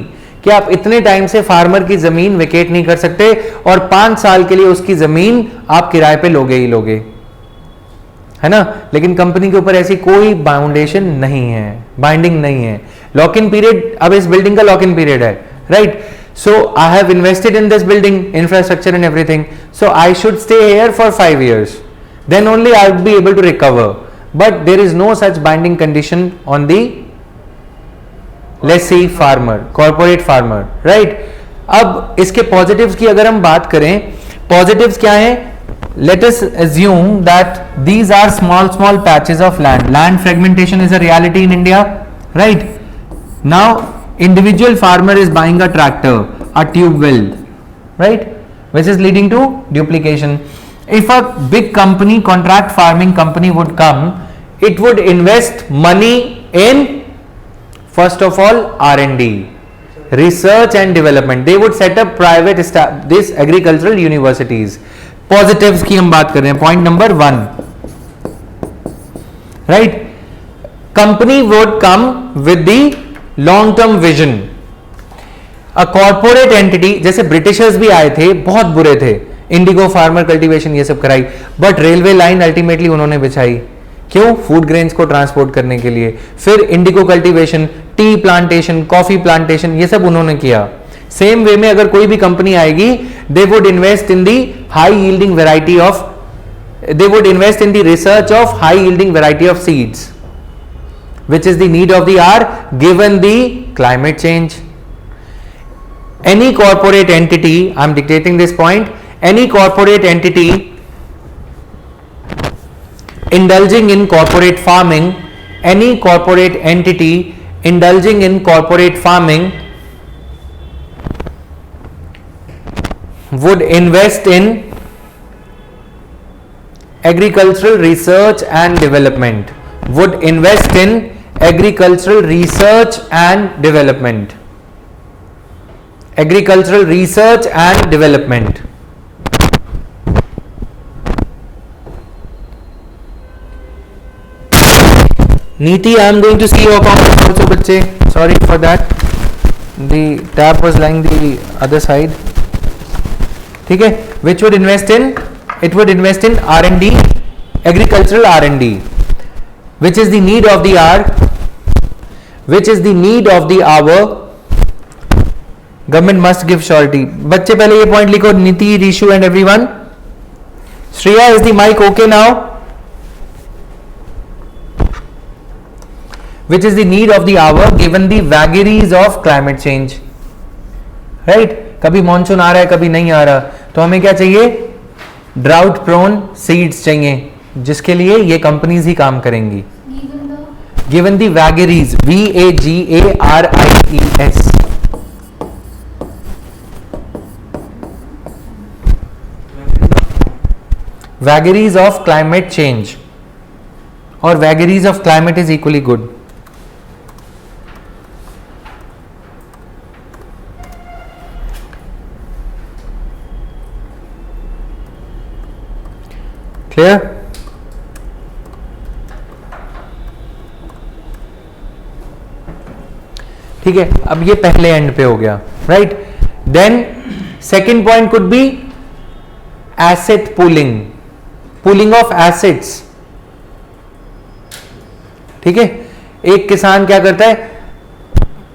कि आप इतने time से farmer की जमीन vacate नहीं कर सकते और 5 साल के लिए उसकी जमीन आप किराए पे लोगे ही लोगे, है ना. लेकिन कंपनी के ऊपर ऐसी कोई बाउंडेशन नहीं है, बाइंडिंग नहीं है. लॉक इन पीरियड, अब इस बिल्डिंग का लॉक इन पीरियड है, right? So I have invested in this building, infrastructure and everything, so I should stay here for 5 years. Then only I would be able to recover. But there is no such binding condition on the lessee farmer, corporate farmer, right? अब इसके positives की अगर हम बात करें, positives क्या हैं? Let us assume that these are small patches of land. Land fragmentation is a reality in India, right? Now, individual farmer is buying a tractor, a tube well, right? Which is leading to duplication. If a big company, contract farming company would come, it would invest money in, first of all, R&D, research and development. They would set up private this agricultural universities. Positives की हम बात कर रहे हैं. Point number 1, right? Company would come with the long-term vision. A corporate entity, जैसे Britishers भी आए थे, बहुत बुरे थे, इंडिगो फार्मर कल्टीवेशन ये सब कराई, बट रेलवे लाइन अल्टीमेटली उन्होंने बिछाई. क्यों? फूड ग्रेन्स को ट्रांसपोर्ट करने के लिए. फिर Indigo cultivation, tea plantation, coffee plantation, ये सब उन्होंने किया. सेम वे में अगर कोई भी कंपनी आएगी, they would invest in the high yielding variety of, they would invest in the research of high yielding variety of seeds, which is the need of the hour given the climate change. Any corporate entity, I am dictating this point, any corporate entity indulging in corporate farming, any corporate entity indulging in corporate farming would invest in agricultural research and development, would invest in agricultural research and development, agricultural research and development. Niti, I am going to see your comments also, बच्चे. Sorry for that. The tab was lying the other side. ठीक है? Which would invest in? It would invest in R&D, agricultural R&D, which is the need of the hour. Which is the need of the hour. Government must give surety. बच्चे पहले ये point लिखो. Niti, Rishu and everyone. Shreya, is the mic okay now? Which is the need of the hour given the vagaries of climate change. Right? कभी monsoon आ रहा है, कभी नहीं आ रहा, तो हमें क्या चाहिए? ड्राउट प्रोन सीड्स चाहिए, जिसके लिए ये कंपनीज ही काम करेंगी. Given the vagaries, VAGARIES, vagaries of climate change, और vagaries of climate is equally good. Clear? ठीक है, अब ये पहले एंड पे हो गया. Right? Then second point could be asset pooling, pooling of assets. ठीक है, एक किसान क्या करता है,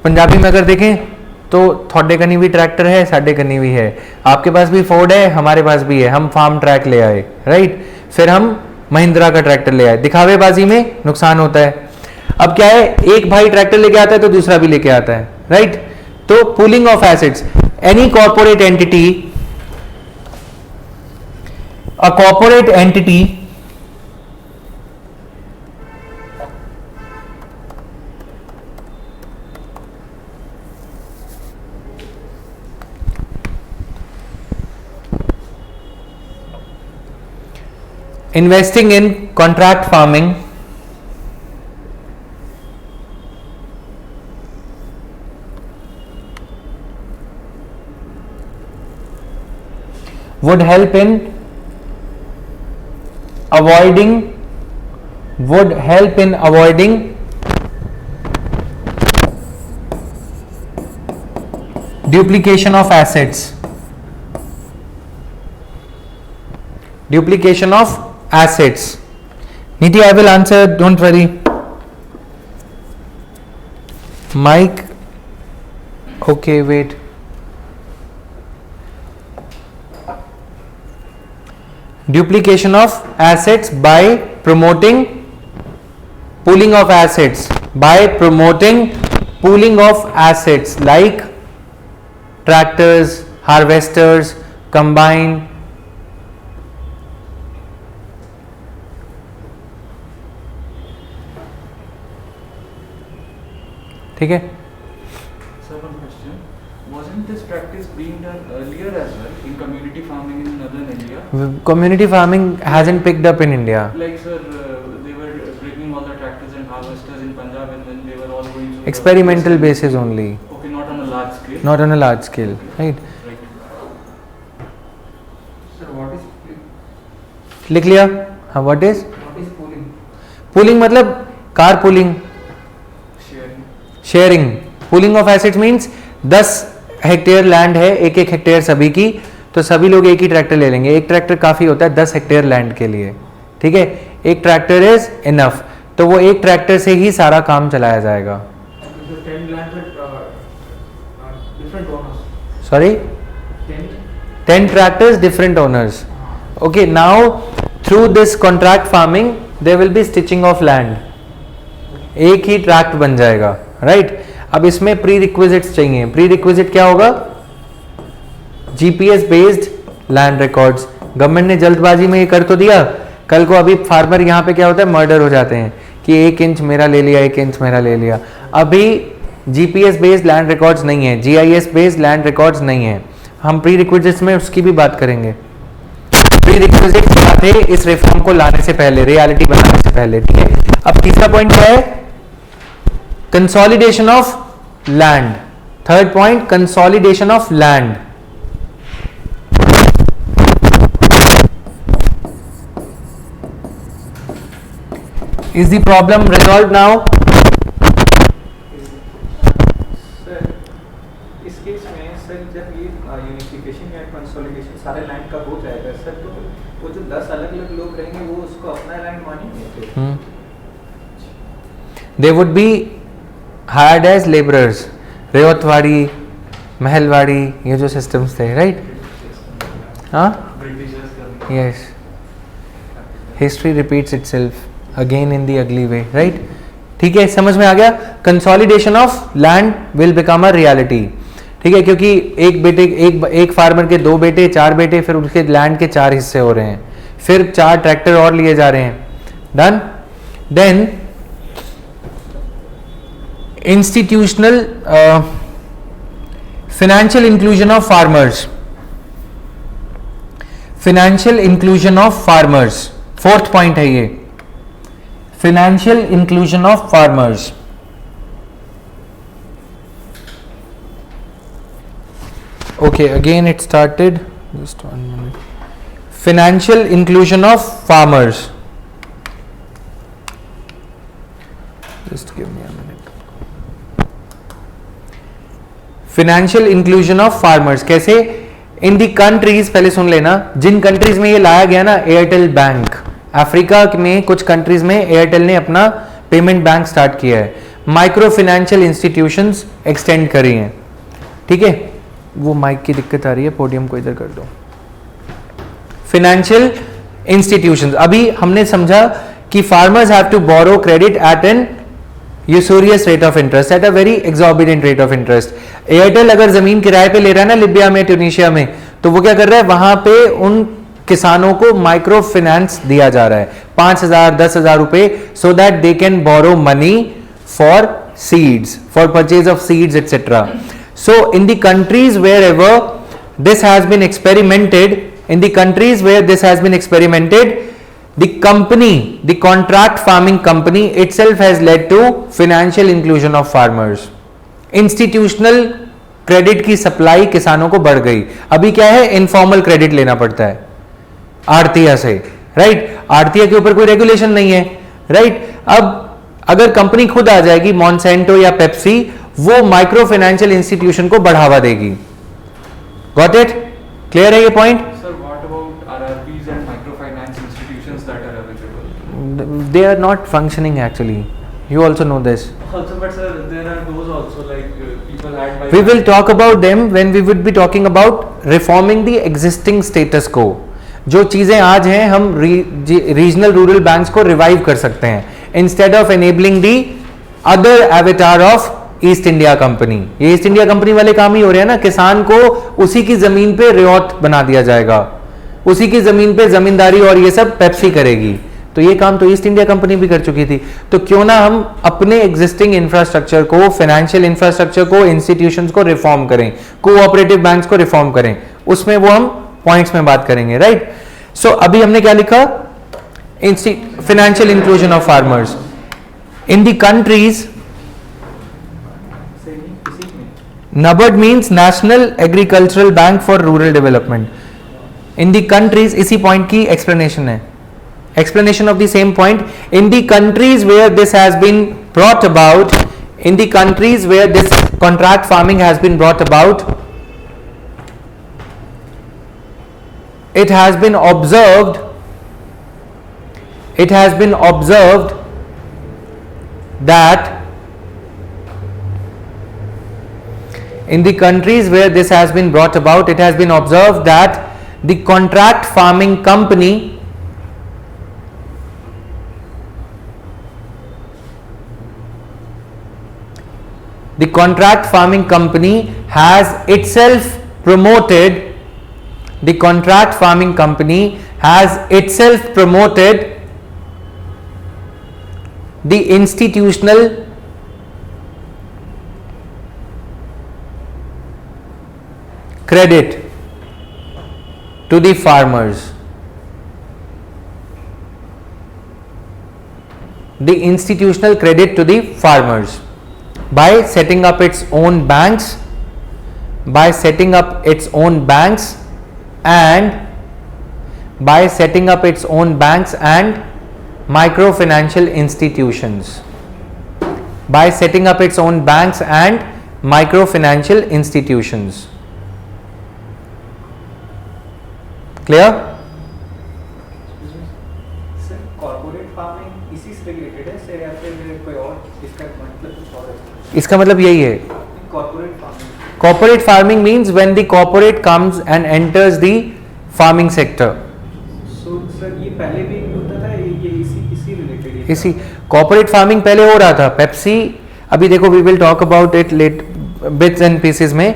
पंजाबी में अगर देखें तो थोड़े कनी भी ट्रैक्टर है, साढ़े कनी भी है, आपके पास भी फोर्ड है, हमारे पास भी है, हम फार्म ट्रैक ले आए. राइट? फिर हम महिंद्रा का ट्रैक्टर ले आए. दिखावेबाजी में नुकसान होता है. अब क्या है, एक भाई ट्रैक्टर लेके आता है तो दूसरा भी लेके आता है. राइट? तो pooling of assets, any corporate entity, a corporate entity investing in contract farming would help in avoiding duplication of assets, duplication of assets. Niti, I will answer, don't worry. Mike, okay, wait. Duplication of assets by promoting pooling of assets, by promoting pooling of assets like tractors, harvesters, combine. ठीक है?
Sir, one question. Wasn't this practice being done earlier as well in community farming in northern India?
Community farming hasn't picked up in India.
Like, sir, they were bringing all the tractors and harvesters in Punjab, and then they were all going to
Experimental basis only.
Okay, not on a large scale.
Not on a large scale, right?
Right.
Sir, what is
लिख लिया? हाँ, what is
pooling?
Pooling मतलब car pooling,
Sharing.
Sharing. Pooling of assets means 10 hectare land है, एक एक hectare सभी की, तो सभी लोग एक ही ट्रैक्टर ले लेंगे. एक ट्रैक्टर काफी होता है 10 हेक्टेयर लैंड के लिए. ठीक है, एक ट्रैक्टर इज इनफ, तो वो एक ट्रैक्टर से ही सारा काम चलाया जाएगा.
So 10 lands with different owners.
Sorry, 10 tractors, different owners. Okay, now through this contract farming there will be stitching of land. एक ही ट्रैक्ट बन जाएगा, राइट। अब इसमें प्री रिक्विजिट्स चाहिए। प्री रिक्विजिट क्या होगा? GPS based land records. Government ने जल्दबाजी में ये कर तो दिया, कल को अभी फार्मर यहाँ पे क्या होता है, मर्डर हो जाते हैं कि 1 इंच मेरा ले लिया, 1 इंच मेरा ले लिया। अभी जीपीएस बेस्ड लैंड रिकॉर्ड्स नहीं है, जीआईएस बेस्ड लैंड रिकॉर्ड्स नहीं है। हम प्री रिक्विजिट्स में उसकी भी बात करेंगे। प्री रिक्विजिट क्या थे इस रिफॉर्म को लाने से पहले, रियलिटी बनाने से पहले, ठीक है। अब तीसरा पॉइंट क्या है? Consolidation of land. Third point, consolidation of land. Is the problem resolved now?
Sir इस केस में सर जब ये यूनिफिकेशन या कंसोलिडेशन सारे लैंड का हो जाएगा सर, तो वो जो 10 अलग-अलग लोग रहेंगे वो उसको अपना लैंड मानेंगे?
They would be hired as laborers. रेवतवाड़ी, Mahalwari, ये जो सिस्टम्स थे, राइट? हाँ? Yes. History repeats itself again in the ugly way, right? ठीक है, समझ में आ गया? Consolidation of land will become a reality, ठीक है, क्योंकि एक फार्मर के 2 बेटे, 4 बेटे, फिर उनके लैंड के 4 हिस्से हो रहे हैं, फिर 4 ट्रैक्टर और लिए जा रहे हैं। Done. Then institutional financial inclusion of farmers. Financial inclusion of farmers, fourth point है ये, financial inclusion of farmers. Okay, again it started, just 1 minute. Financial inclusion of farmers. Just give me a minute. Financial inclusion of farmers कैसे? In the countries, पहले सुन लेना, जिन countries में ये लाया गया ना, एयरटेल बैंक, अफ्रीका में कुछ कंट्रीज में एयरटेल ने अपना पेमेंट बैंक स्टार्ट किया है, माइक्रो फाइनेंशियल इंस्टीट्यूशंस एक्सटेंड करी हैं, ठीक है। वो माइक की दिक्कत आ रही है, पोडियम को इधर कर दो। फाइनेंशियल इंस्टीट्यूशंस, अभी हमने समझा कि farmers have to borrow credit at an usurious rate of interest, at a very exorbitant rate of interest. एयरटेल अगर जमीन किराए पे ले रहा है ना लिबिया में, ट्यूनीशिया में, तो वो क्या कर रहा है, वहां पे उन किसानों को माइक्रो फाइनेंस दिया जा रहा है, 5,000 10,000 रुपए, so that they can borrow money for seeds, for purchase of seeds etcetera. So in the countries wherever this has been experimented, in the countries where this has been experimented, the company, the contract farming company itself has led to financial inclusion of farmers. institutional credit की supply किसानों को बढ़ गई। अभी क्या है, informal credit लेना पड़ता है आड़तिया से, राइट? आड़तिया के ऊपर कोई रेगुलेशन नहीं है, राइट? अब अगर कंपनी खुद आ जाएगी, मॉन्सेंटो या पेप्सी, वो माइक्रो फाइनेंशियल इंस्टीट्यूशन को बढ़ावा देगी। Got it? क्लियर है ये point?
Sir, what about RRBs and microfinance institutions that are available?
They are not functioning actually. You also know this.
Also, but sir, there are those also like people had by.
We will talk about them when we would be talking about reforming the existing status quo. जो चीजें आज हैं हम regional rural banks को revive कर सकते हैं instead of enabling the other avatar of east India company. ये ईस्ट इंडिया कंपनी वाले काम ही हो रहे हैं ना, किसान को उसी की जमीन पे रियायत बना दिया जाएगा, उसी की जमीन पे जमींदारी और ये सब पेप्सी करेगी। तो ये काम तो ईस्ट इंडिया कंपनी भी कर चुकी थी। तो क्यों ना हम अपने एग्जिस्टिंग इंफ्रास्ट्रक्चर को, फाइनेंशियल इंफ्रास्ट्रक्चर को, इंस्टीट्यूशंस को रिफॉर्म करें, कोऑपरेटिव बैंक्स को रिफॉर्म करें, उसमें वो हम पॉइंट्स में बात करेंगे, राइट? सो अभी हमने क्या लिखा? Financial inclusion of farmers in the countries. NABARD means National Agricultural Bank for Rural Development. In the countries, इसी पॉइंट की एक्सप्लेनेशन है, explanation of the same point. In the countries where this has been brought about, in the countries where this contract farming has been brought about, it has been observed that in the countries where this has been brought about, it has been observed that the contract farming company the contract farming company has itself promoted the institutional credit to the farmers. The institutional credit to the farmers by setting up its own banks, and by setting up its own banks and microfinancial institutions. By setting up its own banks and microfinancial institutions. Clear?
Sir corporate farming इसी से related है sir या फिर कोई और इसका मतलब कुछ और है?
इसका मतलब यही है.
Corporate farming.
Corporate farming means when the corporate comes and enters the farming sector.
So sir ये पहले भी होता था ये इसी रिलेटेड है?
इसी corporate farming पहले हो रहा था. पेप्सी, अभी देखो we will talk about it late bits and pieces में.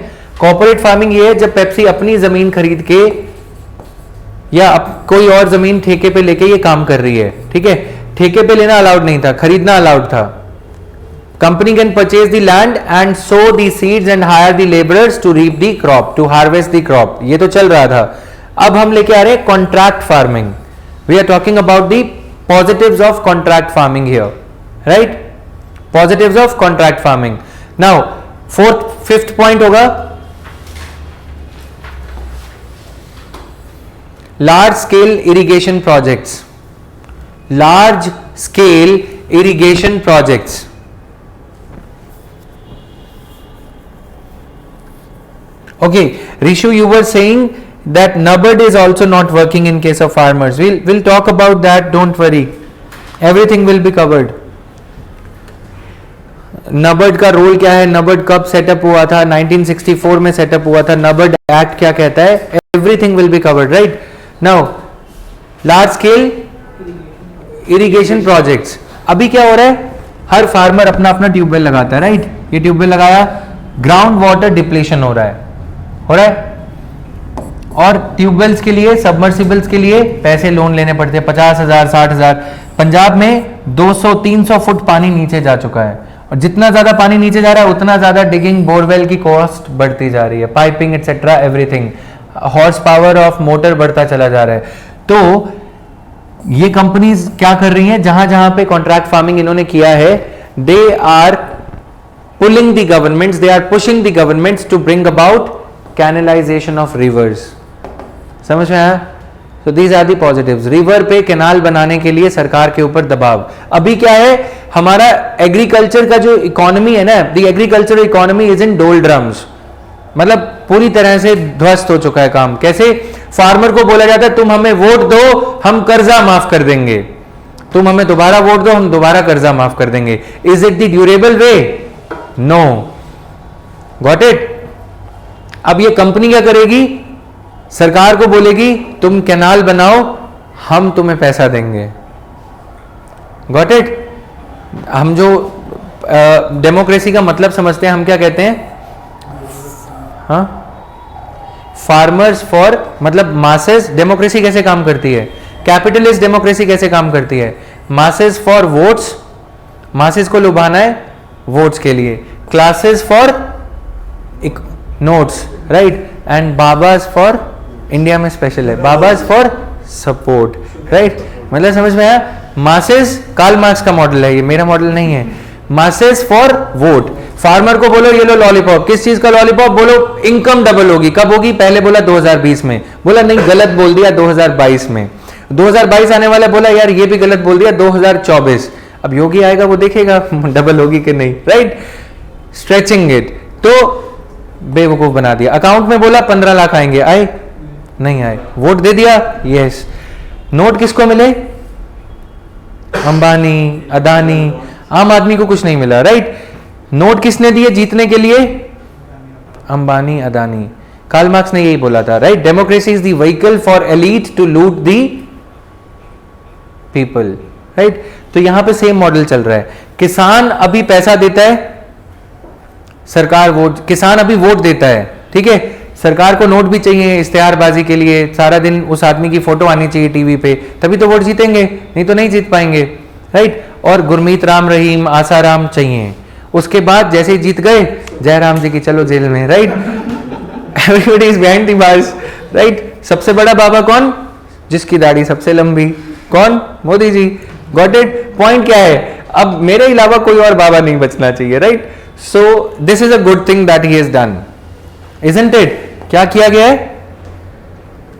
Corporate farming ये है जब पेप्सी अपनी जमीन खरीद के या कोई और जमीन ठेके पे लेके ये काम कर रही है. ठीक है, ठेके पे लेना अलाउड नहीं था, खरीदना अलाउड था. Company can purchase the land and so the seeds and hire the labourers to reap the crop, to harvest the crop. ये तो चल रहा था. अब हम लेके आ रहे हैं contract farming. We are talking about the positives of contract farming here, right? Positives of contract farming. Now fifth point होगा large scale irrigation projects. Large scale irrigation projects. Okay, Rishu, you were saying that NABARD is also not working in case of farmers. We'll talk about that, don't worry. Everything will be covered. NABARD का role क्या है, NABARD कब setup हुआ था, 1964 में setup हुआ था, NABARD act क्या कहता है, everything will be covered, right? Now, large scale irrigation projects. अभी क्या हो रहा है, हर फार्मर अपना अपना ट्यूबवेल लगाता है, राइट? ये ट्यूबवेल लगाया, ग्राउंड वाटर डिप्लेशन हो रहा है. और ट्यूबवेल्स के लिए, सबमर्सिबल्स के लिए पैसे लोन लेने पड़ते हैं, 50,000 60,000. पंजाब में 200-300 फुट पानी नीचे जा चुका है, और जितना ज्यादा पानी नीचे जा रहा है उतना ज्यादा डिगिंग बोरवेल की कॉस्ट बढ़ती जा रही है, piping etcetera everything. Horse power of motor बढ़ता चला जा रहा है. तो ये कंपनीज क्या कर रही हैं, जहां जहां पे कॉन्ट्रैक्ट फार्मिंग इन्होंने किया है, they are pulling the governments, they are pushing the governments to bring about canalization of rivers. समझ में आया? So these are the positives. River पे कैनाल बनाने के लिए सरकार के ऊपर दबाव. अभी क्या है, हमारा एग्रीकल्चर का जो इकोनॉमी है ना, the agriculture economy is in डोलड्रम्स. मतलब पूरी तरह से ध्वस्त हो चुका है काम. कैसे? फार्मर को बोला जाता है तुम हमें वोट दो, हम कर्जा माफ कर देंगे. तुम हमें दोबारा वोट दो, हम दोबारा कर्जा माफ कर देंगे. Is it the durable way? No. Got it? अब ये कंपनी क्या करेगी, सरकार को बोलेगी तुम कैनाल बनाओ, हम तुम्हें पैसा देंगे. Got it? हम जो डेमोक्रेसी का मतलब समझते हैं, हम क्या कहते हैं, हाँ, फार्मर्स फॉर, मतलब मासेस. डेमोक्रेसी कैसे काम करती है, कैपिटलिस्ट डेमोक्रेसी कैसे काम करती है, मासेस फॉर वोट्स, मासेस को लुभाना है वोट्स के लिए, classes for notes, right, and babas for, India में स्पेशल है, बाबाज फॉर सपोर्ट, राइट. मतलब समझ में आया? मासेस कार्ल मार्क्स का मॉडल है, ये मेरा मॉडल नहीं है. Masses for vote. फार्मर को बोलो ये लो लॉलीपॉप. किस चीज का लॉलीपॉप? बोलो इनकम डबल होगी. कब होगी? पहले बोला 2020 में, बोला नहीं गलत बोल दिया 2022 में. 2022 आने वाला, बोला यार ये भी गलत बोल दिया 2024. अब योगी आएगा वो देखेगा डबल होगी कि नहीं, राइट. Stretching it. तो बेवकूफ बना दिया. अकाउंट में बोला 15 लाख आएंगे, आए नहीं आए. वोट दे दिया, यस. नोट किसको मिले? अंबानी, अदानी. आम आदमी को कुछ नहीं मिला, राइट. नोट किसने दिए जीतने के लिए? अंबानी, अदानी. कार्ल मार्क्स ने यही बोला था, right. Democracy is the vehicle for elite to loot the people, right. तो यहां पे सेम मॉडल चल रहा है. किसान अभी पैसा देता है, सरकार वोट, किसान अभी वोट देता है, ठीक है, सरकार को नोट भी चाहिए इश्तेहारबाजी के लिए, सारा दिन उस आदमी की फोटो आनी चाहिए टीवी पे, तभी तो वोट जीतेंगे, नहीं तो नहीं जीत पाएंगे, राइट। और गुरमीत राम रहीम आसाराम चाहिए, उसके बाद जैसे ही जीत गए जयराम जी की चलो जेल में, right. Everybody is behind the bars, right. सबसे बड़ा बाबा कौन? जिसकी दाढ़ी सबसे लंबी, कौन? Modi ji. Got it? Point क्या है, अब मेरे अलावा कोई और बाबा नहीं बचना चाहिए, right. So this is a good thing that he has done, isn't it? क्या किया गया है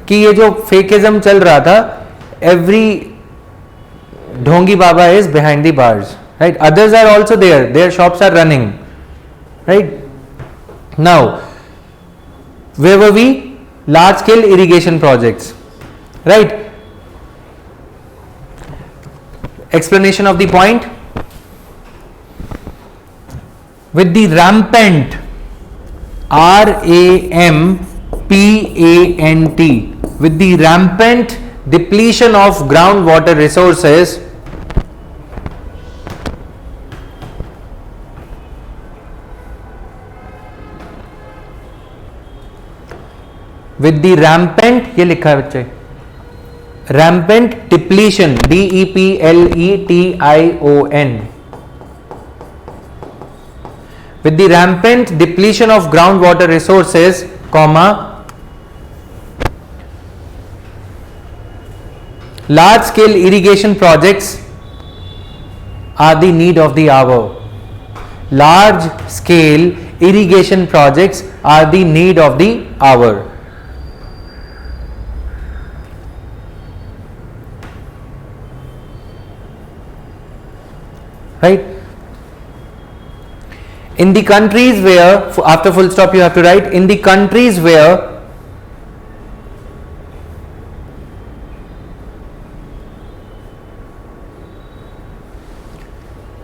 कि ये जो फेकिज्म चल रहा था, एवरी ढोंगी baba is behind the bars, right. Others are also there shops are running, right. Now where were we? Large scale irrigation projects, right? Explanation of the point. With the rampant, RAMPANT, with the rampant depletion of groundwater resources, with the rampant, ये लिखा है बच्चे, rampant depletion, DEPLETION, with the rampant depletion of groundwater resources, comma, large scale irrigation projects are the need of the hour. Large scale irrigation projects are the need of the hour. Right? In the countries where, after full stop you have to write, in the countries where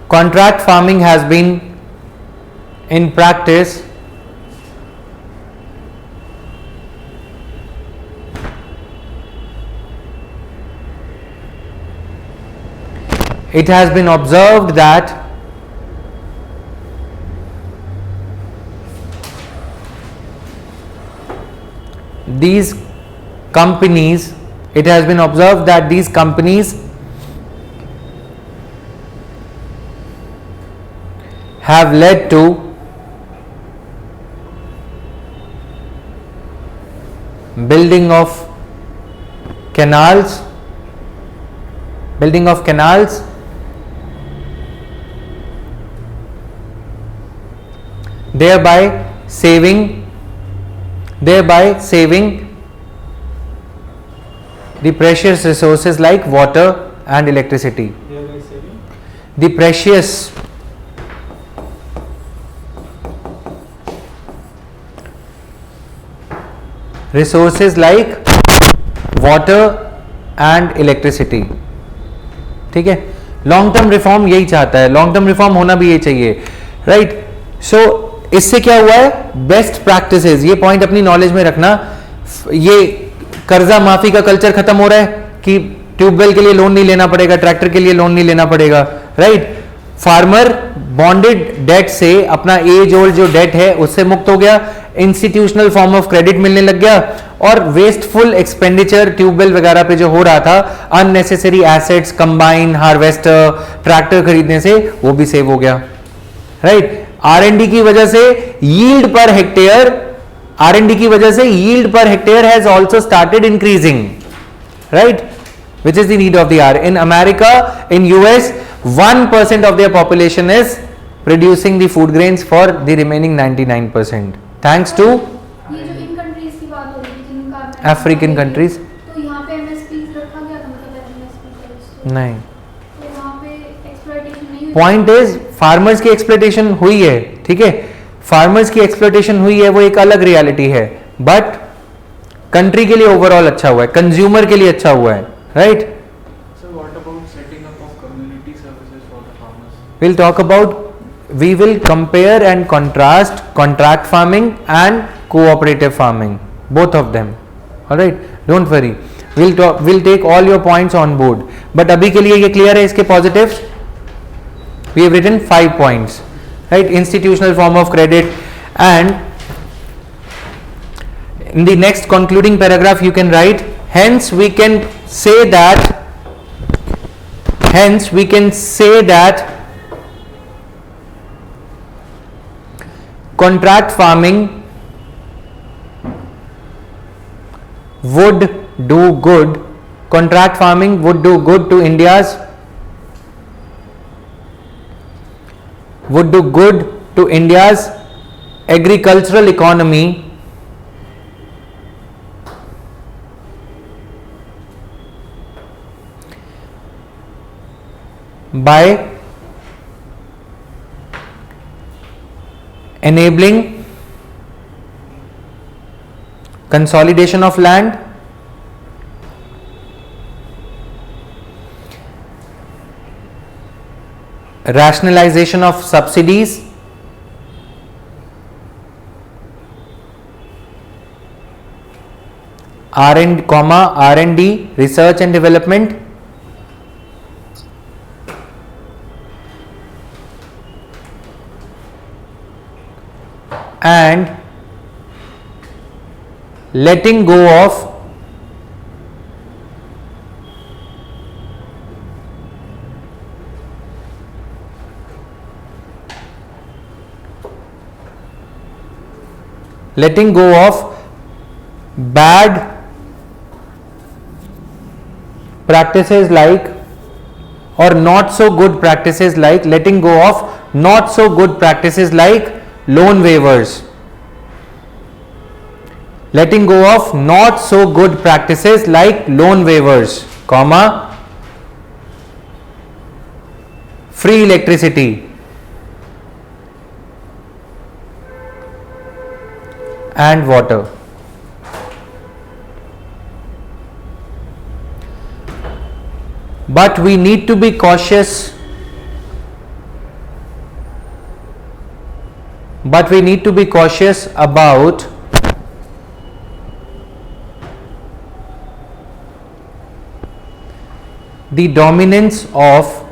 contract farming has been in practice, it has been observed that these companies, it has been observed that these companies have led to building of canals, thereby saving the precious resources like water and electricity.
Thereby saving
The precious resources like water and electricity. ठीक है, long term reform यही चाहता है, long term reform होना भी ये चाहिए, right. सो इससे क्या हुआ है, बेस्ट प्रैक्टिसेस, ये पॉइंट अपनी नॉलेज में रखना। ये कर्जा माफी का कल्चर खत्म हो रहा है कि ट्यूबवेल के लिए लोन नहीं लेना पड़ेगा, ट्रैक्टर के लिए लोन नहीं लेना पड़ेगा, राइट। फार्मर बॉन्डेड डेट से, अपना एज ओल्ड जो डेट है उससे मुक्त हो गया, इंस्टीट्यूशनल फॉर्म ऑफ क्रेडिट मिलने लग गया, और वेस्टफुल एक्सपेंडिचर ट्यूबवेल वगैरह पे जो हो रहा था, unnecessary assets, combine, harvester, tractor खरीदने से, वो भी सेव हो गया, राइट। R&D की वजह से यील्ड पर हेक्टेयर, R&D की वजह से yield per hectare has also started increasing, right, which is the need of the hour. In America, in US, 1% of their population is producing the food grains for the remaining 99%. Thanks to
ये जो इन countries की बात हो रही है जिनका
African countries.
तो यहाँ पे MSP रखा गया था, मतलब MSP
नहीं,
तो वहाँ पे एक्सप्लॉइटेशन नहीं हुई।
पॉइंट इज फार्मर्स की एक्सप्लॉइटेशन हुई है, ठीक है, फार्मर्स की एक्सप्लॉइटेशन हुई है, वो एक अलग रियलिटी है, बट कंट्री के लिए ओवरऑल अच्छा हुआ है, कंज्यूमर के लिए अच्छा हुआ है, right.
So what about setting up of community services for the farmers?
We'll talk about, we will compare and contrast contract farming and cooperative farming, both of them, all right, don't worry, we'll take all your points on board, but अभी के लिए ये clear है, इसके positives we have written 5 points, right? Institutional form of credit. And in the next concluding paragraph you can write, hence we can say that contract farming would do good to India's agricultural economy by enabling consolidation of land, rationalization of subsidies, R&D, research and development, and letting go of bad practices like, or not so good practices like, letting go of not so good practices like loan waivers, letting go of not so good practices like loan waivers, comma, free electricity, and water. But we need to be cautious about the dominance of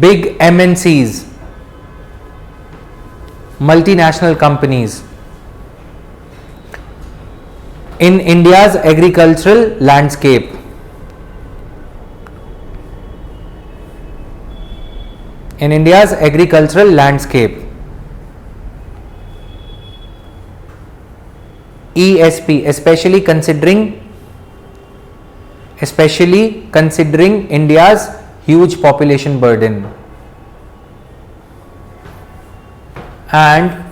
big MNCs, multinational companies, in India's agricultural landscape. ESP, especially considering India's huge population burden. And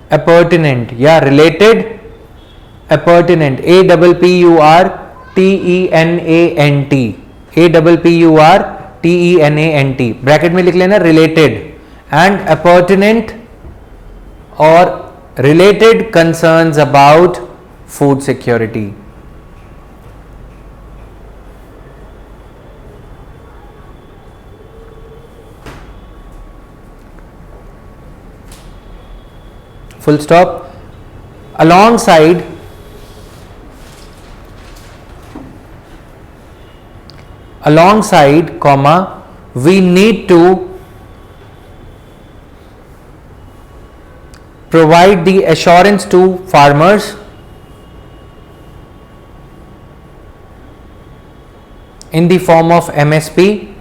appurtenant, related, appurtenant, APPURTENANT, bracket में लिख लेना related, and appurtenant or related concerns about food security. Full stop. Alongside comma, we need to provide the assurance to farmers in the form of MSP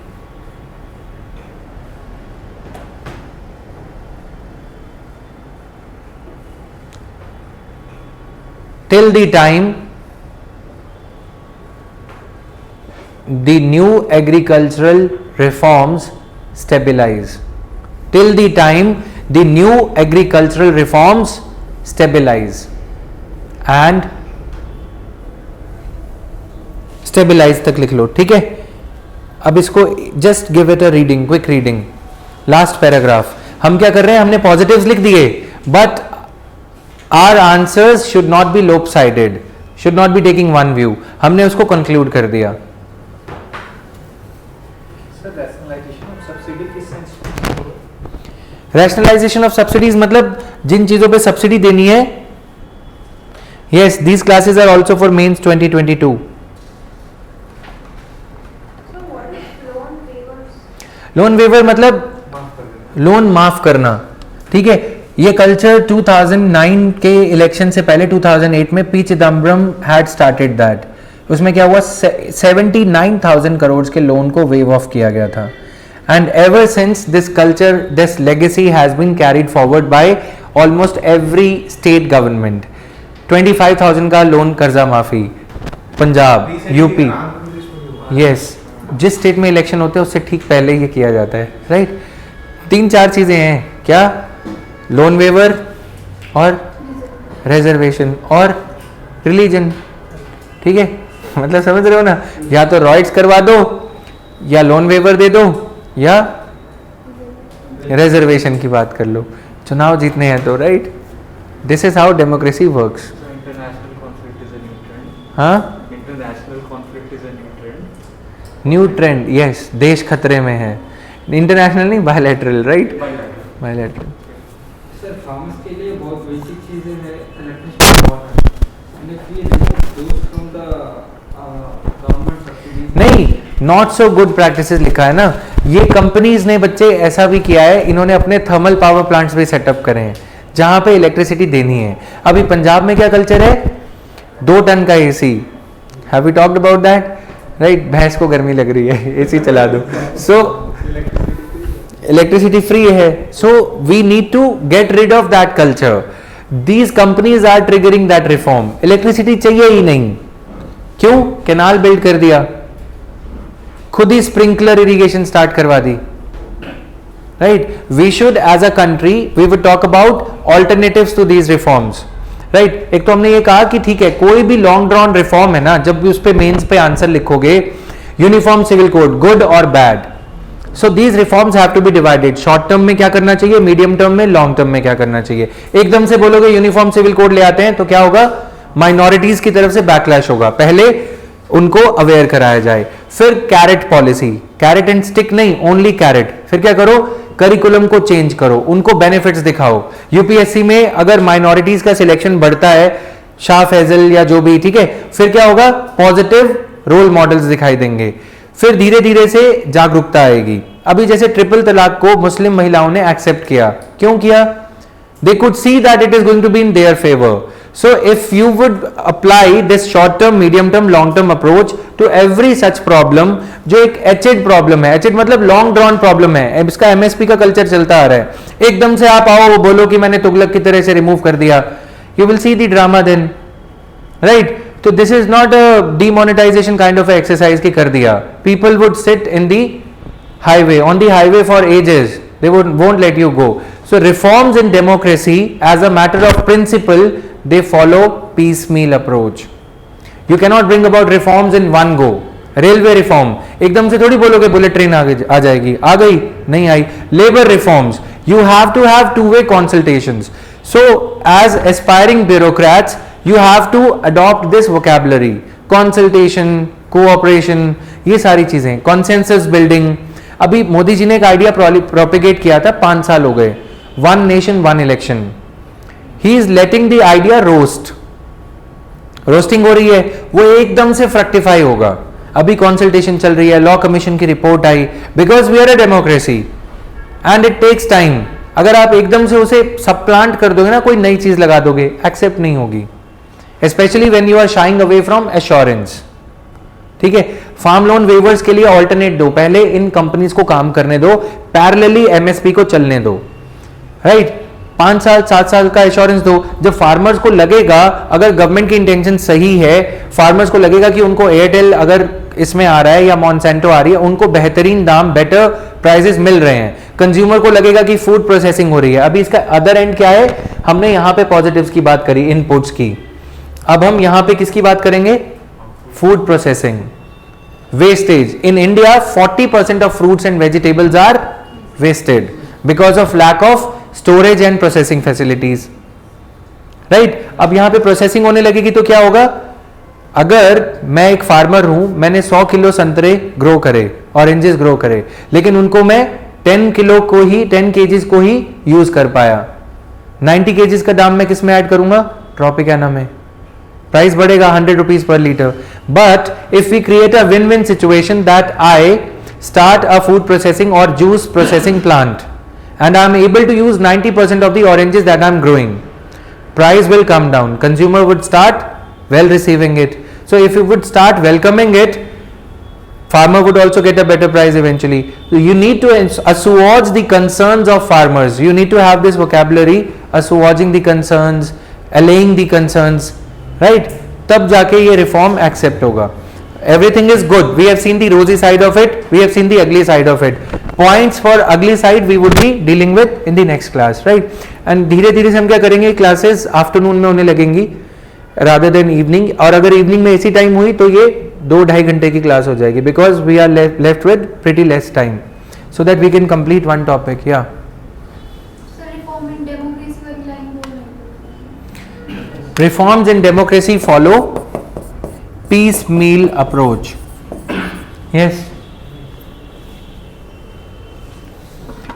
till the time the new agricultural reforms stabilize. And stabilize तक लिख लो, ठीक है. अब इसको just give it a reading, quick reading. Last paragraph. हम क्या कर रहे हैं, हमने positives लिख दिए, but our answers should not be lopsided, should not be taking one view. हमने उसको conclude कर दिया.
सर रैशनलाइजेशन ऑफ सब्सिडी किस सेंस में?
रैशनलाइजेशन ऑफ सब्सिडीज मतलब जिन चीजों पे सब्सिडी देनी है. Yes, these classes are also for mains 2022.
So what is loan waivers?
Loan waiver मतलब
माफ कर देना.
लोन माफ करना. ठीक है, ये कल्चर 2009 के इलेक्शन से पहले 2008 में P Chidambaram had started that. उसमें क्या हुआ, 79,000 करोड़ के लोन को वेव ऑफ किया गया था. And ever since this culture, this legacy has been carried forward by almost every state government. 25,000 का लोन कर्जा माफी पंजाब, यूपी. यस, जिस स्टेट में इलेक्शन होते हैं उससे ठीक पहले ये किया जाता है. राइट, 3-4 चीजें हैं. क्या? लोन वेवर और रिजर्वेशन और रिलीजन. ठीक है, मतलब समझ रहे हो ना, या तो रॉइट्स करवा दो, या लोन वेवर दे दो, या रिजर्वेशन की बात कर लो. चुनाव जीतने हैं तो. Right, this is how democracy works.
International conflict is a new trend.
हाँ,
international conflict is a new trend.
New trend. Yes, देश खतरे में है. इंटरनेशनल नहीं, bilateral. Right, bilateral.
Sir farmers के लिए बहुत बेसिक चीज़ें हैं, electricity water, and if we remove those from the government subsidies.
नहीं, नॉट सो गुड प्रैक्टिसेस लिखा है ना. ये कंपनीज ने बच्चे ऐसा भी किया है, इन्होंने अपने थर्मल पावर प्लांट्स भी सेटअप करे हैं जहां पे इलेक्ट्रिसिटी देनी है. अभी पंजाब में क्या कल्चर है, 2 टन का AC. Have we talked about that? Right, भैंस को गर्मी लग रही है, एसी चला दो. सो इलेक्ट्रिसिटी फ्री है. So we need to get rid of that culture. These companies are triggering that reform. Electricity चाहिए ही नहीं. क्यों? कैनाल बिल्ड कर दिया, खुद ही स्प्रिंकलर इरिगेशन स्टार्ट करवा दी. Right, we should as a country we would talk about alternatives to these reforms. Right, एक तो हमने ये कहा कि ठीक है, कोई भी लॉन्ग ड्रॉन रिफॉर्म है ना, जब भी उस पे मेंस पे आंसर लिखोगे, यूनिफॉर्म सिविल कोड, गुड और bad. So these reforms have to be divided. Short term में क्या करना चाहिए, मीडियम टर्म में, लॉन्ग टर्म में क्या करना चाहिए. एकदम से बोलोगे यूनिफॉर्म सिविल कोड ले आते हैं तो क्या होगा, माइनॉरिटीज की तरफ से बैकलैश होगा. पहले उनको अवेयर कराया जाए. फिर carrot policy, carrot and stick नहीं, ओनली कैरेट. फिर क्या करो, करिकुलम को चेंज करो, उनको बेनिफिट्स दिखाओ. यूपीएससी में अगर माइनॉरिटीज का सिलेक्शन बढ़ता है, शाह फैजल या जो भी, ठीक है, फिर क्या होगा, पॉजिटिव रोल मॉडल्स दिखाई देंगे. फिर धीरे धीरे से जागरूकता आएगी. अभी जैसे ट्रिपल तलाक को मुस्लिम महिलाओं ने एक्सेप्ट किया. क्यों किया? They could see that it is going to be in their favour. So if you would apply this short term, medium term, long term approach to every such problem, जो एक एचेड problem है, एचेड मतलब long drawn problem है, इसका MSP का culture चलता आ रहा है. एकदम से आप आओ वो बोलो कि मैंने तुगलक की तरह से रिमूव कर दिया, you will see the drama then, right? तो this is not a demonetization kind of exercise की कर दिया. People would sit in the highway, on the highway for ages, they won't let you go. So reforms in democracy as a matter of principle, they follow piecemeal approach. You cannot bring about reforms in one go. Railway reform एकदम से थोड़ी बोलोगे bullet train आ जाएगी, आ गई नहीं आई. Labour reforms, you have to have two-way consultations. So as aspiring bureaucrats, you have to adopt this vocabulary: consultation, cooperation, ये सारी चीजें, consensus building. अभी मोदी जी ने एक आइडिया प्रोपिगेट किया था, 5 साल हो गए, 1 nation 1 election. He is letting the idea roast. Roasting हो रही है, वो एकदम से फ्रक्टिफाई होगा. अभी कंसल्टेशन चल रही है, लॉ कमीशन की रिपोर्ट आई, because we are a democracy and it takes time. अगर आप एकदम से उसे सप्लांट कर दोगे ना, कोई नई चीज लगा दोगे, एक्सेप्ट नहीं होगी. Specially when you are shying away from assurance. ठीक है, फार्म लोन वेवर्स के लिए ऑल्टरनेट दो, पहले इन कंपनीज को काम करने दो, पैरेलली एमएसपी को चलने दो. राइट, 5 साल 7 साल का एश्योरेंस दो. जब फार्मर्स को लगेगा, अगर गवर्नमेंट की इंटेंशन सही है, फार्मर्स को लगेगा कि उनको एयरटेल अगर इसमें आ रहा है या मॉन्सेंटो आ रही है, उनको बेहतरीन दाम, बेटर प्राइसेस मिल रहे हैं. कंज्यूमर को लगेगा कि फूड प्रोसेसिंग हो रही है. अभी इसका अदर एंड क्या है, हमने यहां पे पॉजिटिव्स की बात करी, इनपुट्स की. अब हम यहां पे किसकी बात करेंगे, food processing. Wastage in India, 40% of fruits and vegetables are wasted because of lack of storage and processing facilities. Right, अब यहां पे प्रोसेसिंग होने लगेगी तो क्या होगा, अगर मैं एक फार्मर हूं, मैंने 100 किलो संतरे ग्रो करे, ऑरेंजेस ग्रो करे, लेकिन उनको मैं 10 किलो को ही 10 केजीज को ही यूज कर पाया, 90 केजीज का दाम मैं किस में ऐड करूंगा? ट्रॉपिकाना में। प्राइस बढ़ेगा 100 रुपीज पर लीटर। But if we create a win win situation that I start a food processing और juice processing plant and I am able to use 90% of the oranges that I am growing, price will come down, consumer would start well receiving it. So if you would start welcoming it, farmer would also get a better price eventually. So you need to assuage the concerns of farmers. You need to have this vocabulary, assuaging the concerns, allaying the concerns, right? तब जाके ये reform accept होगा. Everything is good. We have seen the rosy side of it. We have seen the ugly side of it. Points for ugly side we would be dealing with in the next class, right? And धीरे धीरे से हम क्या करेंगे, classes afternoon में होने लगेंगी rather than evening. और अगर इवनिंग में इसी टाइम हुई तो ये 2-2.5 घंटे की क्लास हो जाएगी, because we are left with pretty less time, so that we can complete one topic. Yeah.
Sir reform in democracy वाली लाइन बोल रहे हैं।
Reforms in democracy follow piecemeal approach. Yes.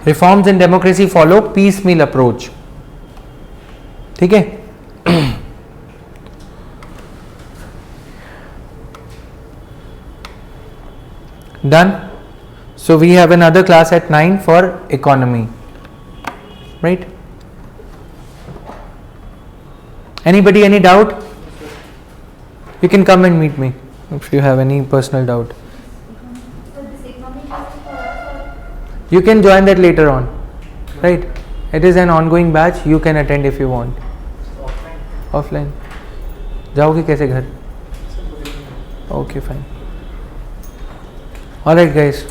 Reforms in democracy follow piecemeal approach. ठीक है? Done. So we have another class at 9 for economy, right? Anybody any doubt? You can come and meet me if you have any personal doubt.
Sir this economic class for us or
You can join that later on, right? It is an ongoing batch. You can attend if you want. Offline. जाओगे कैसे घर? Okay, fine. All right, guys.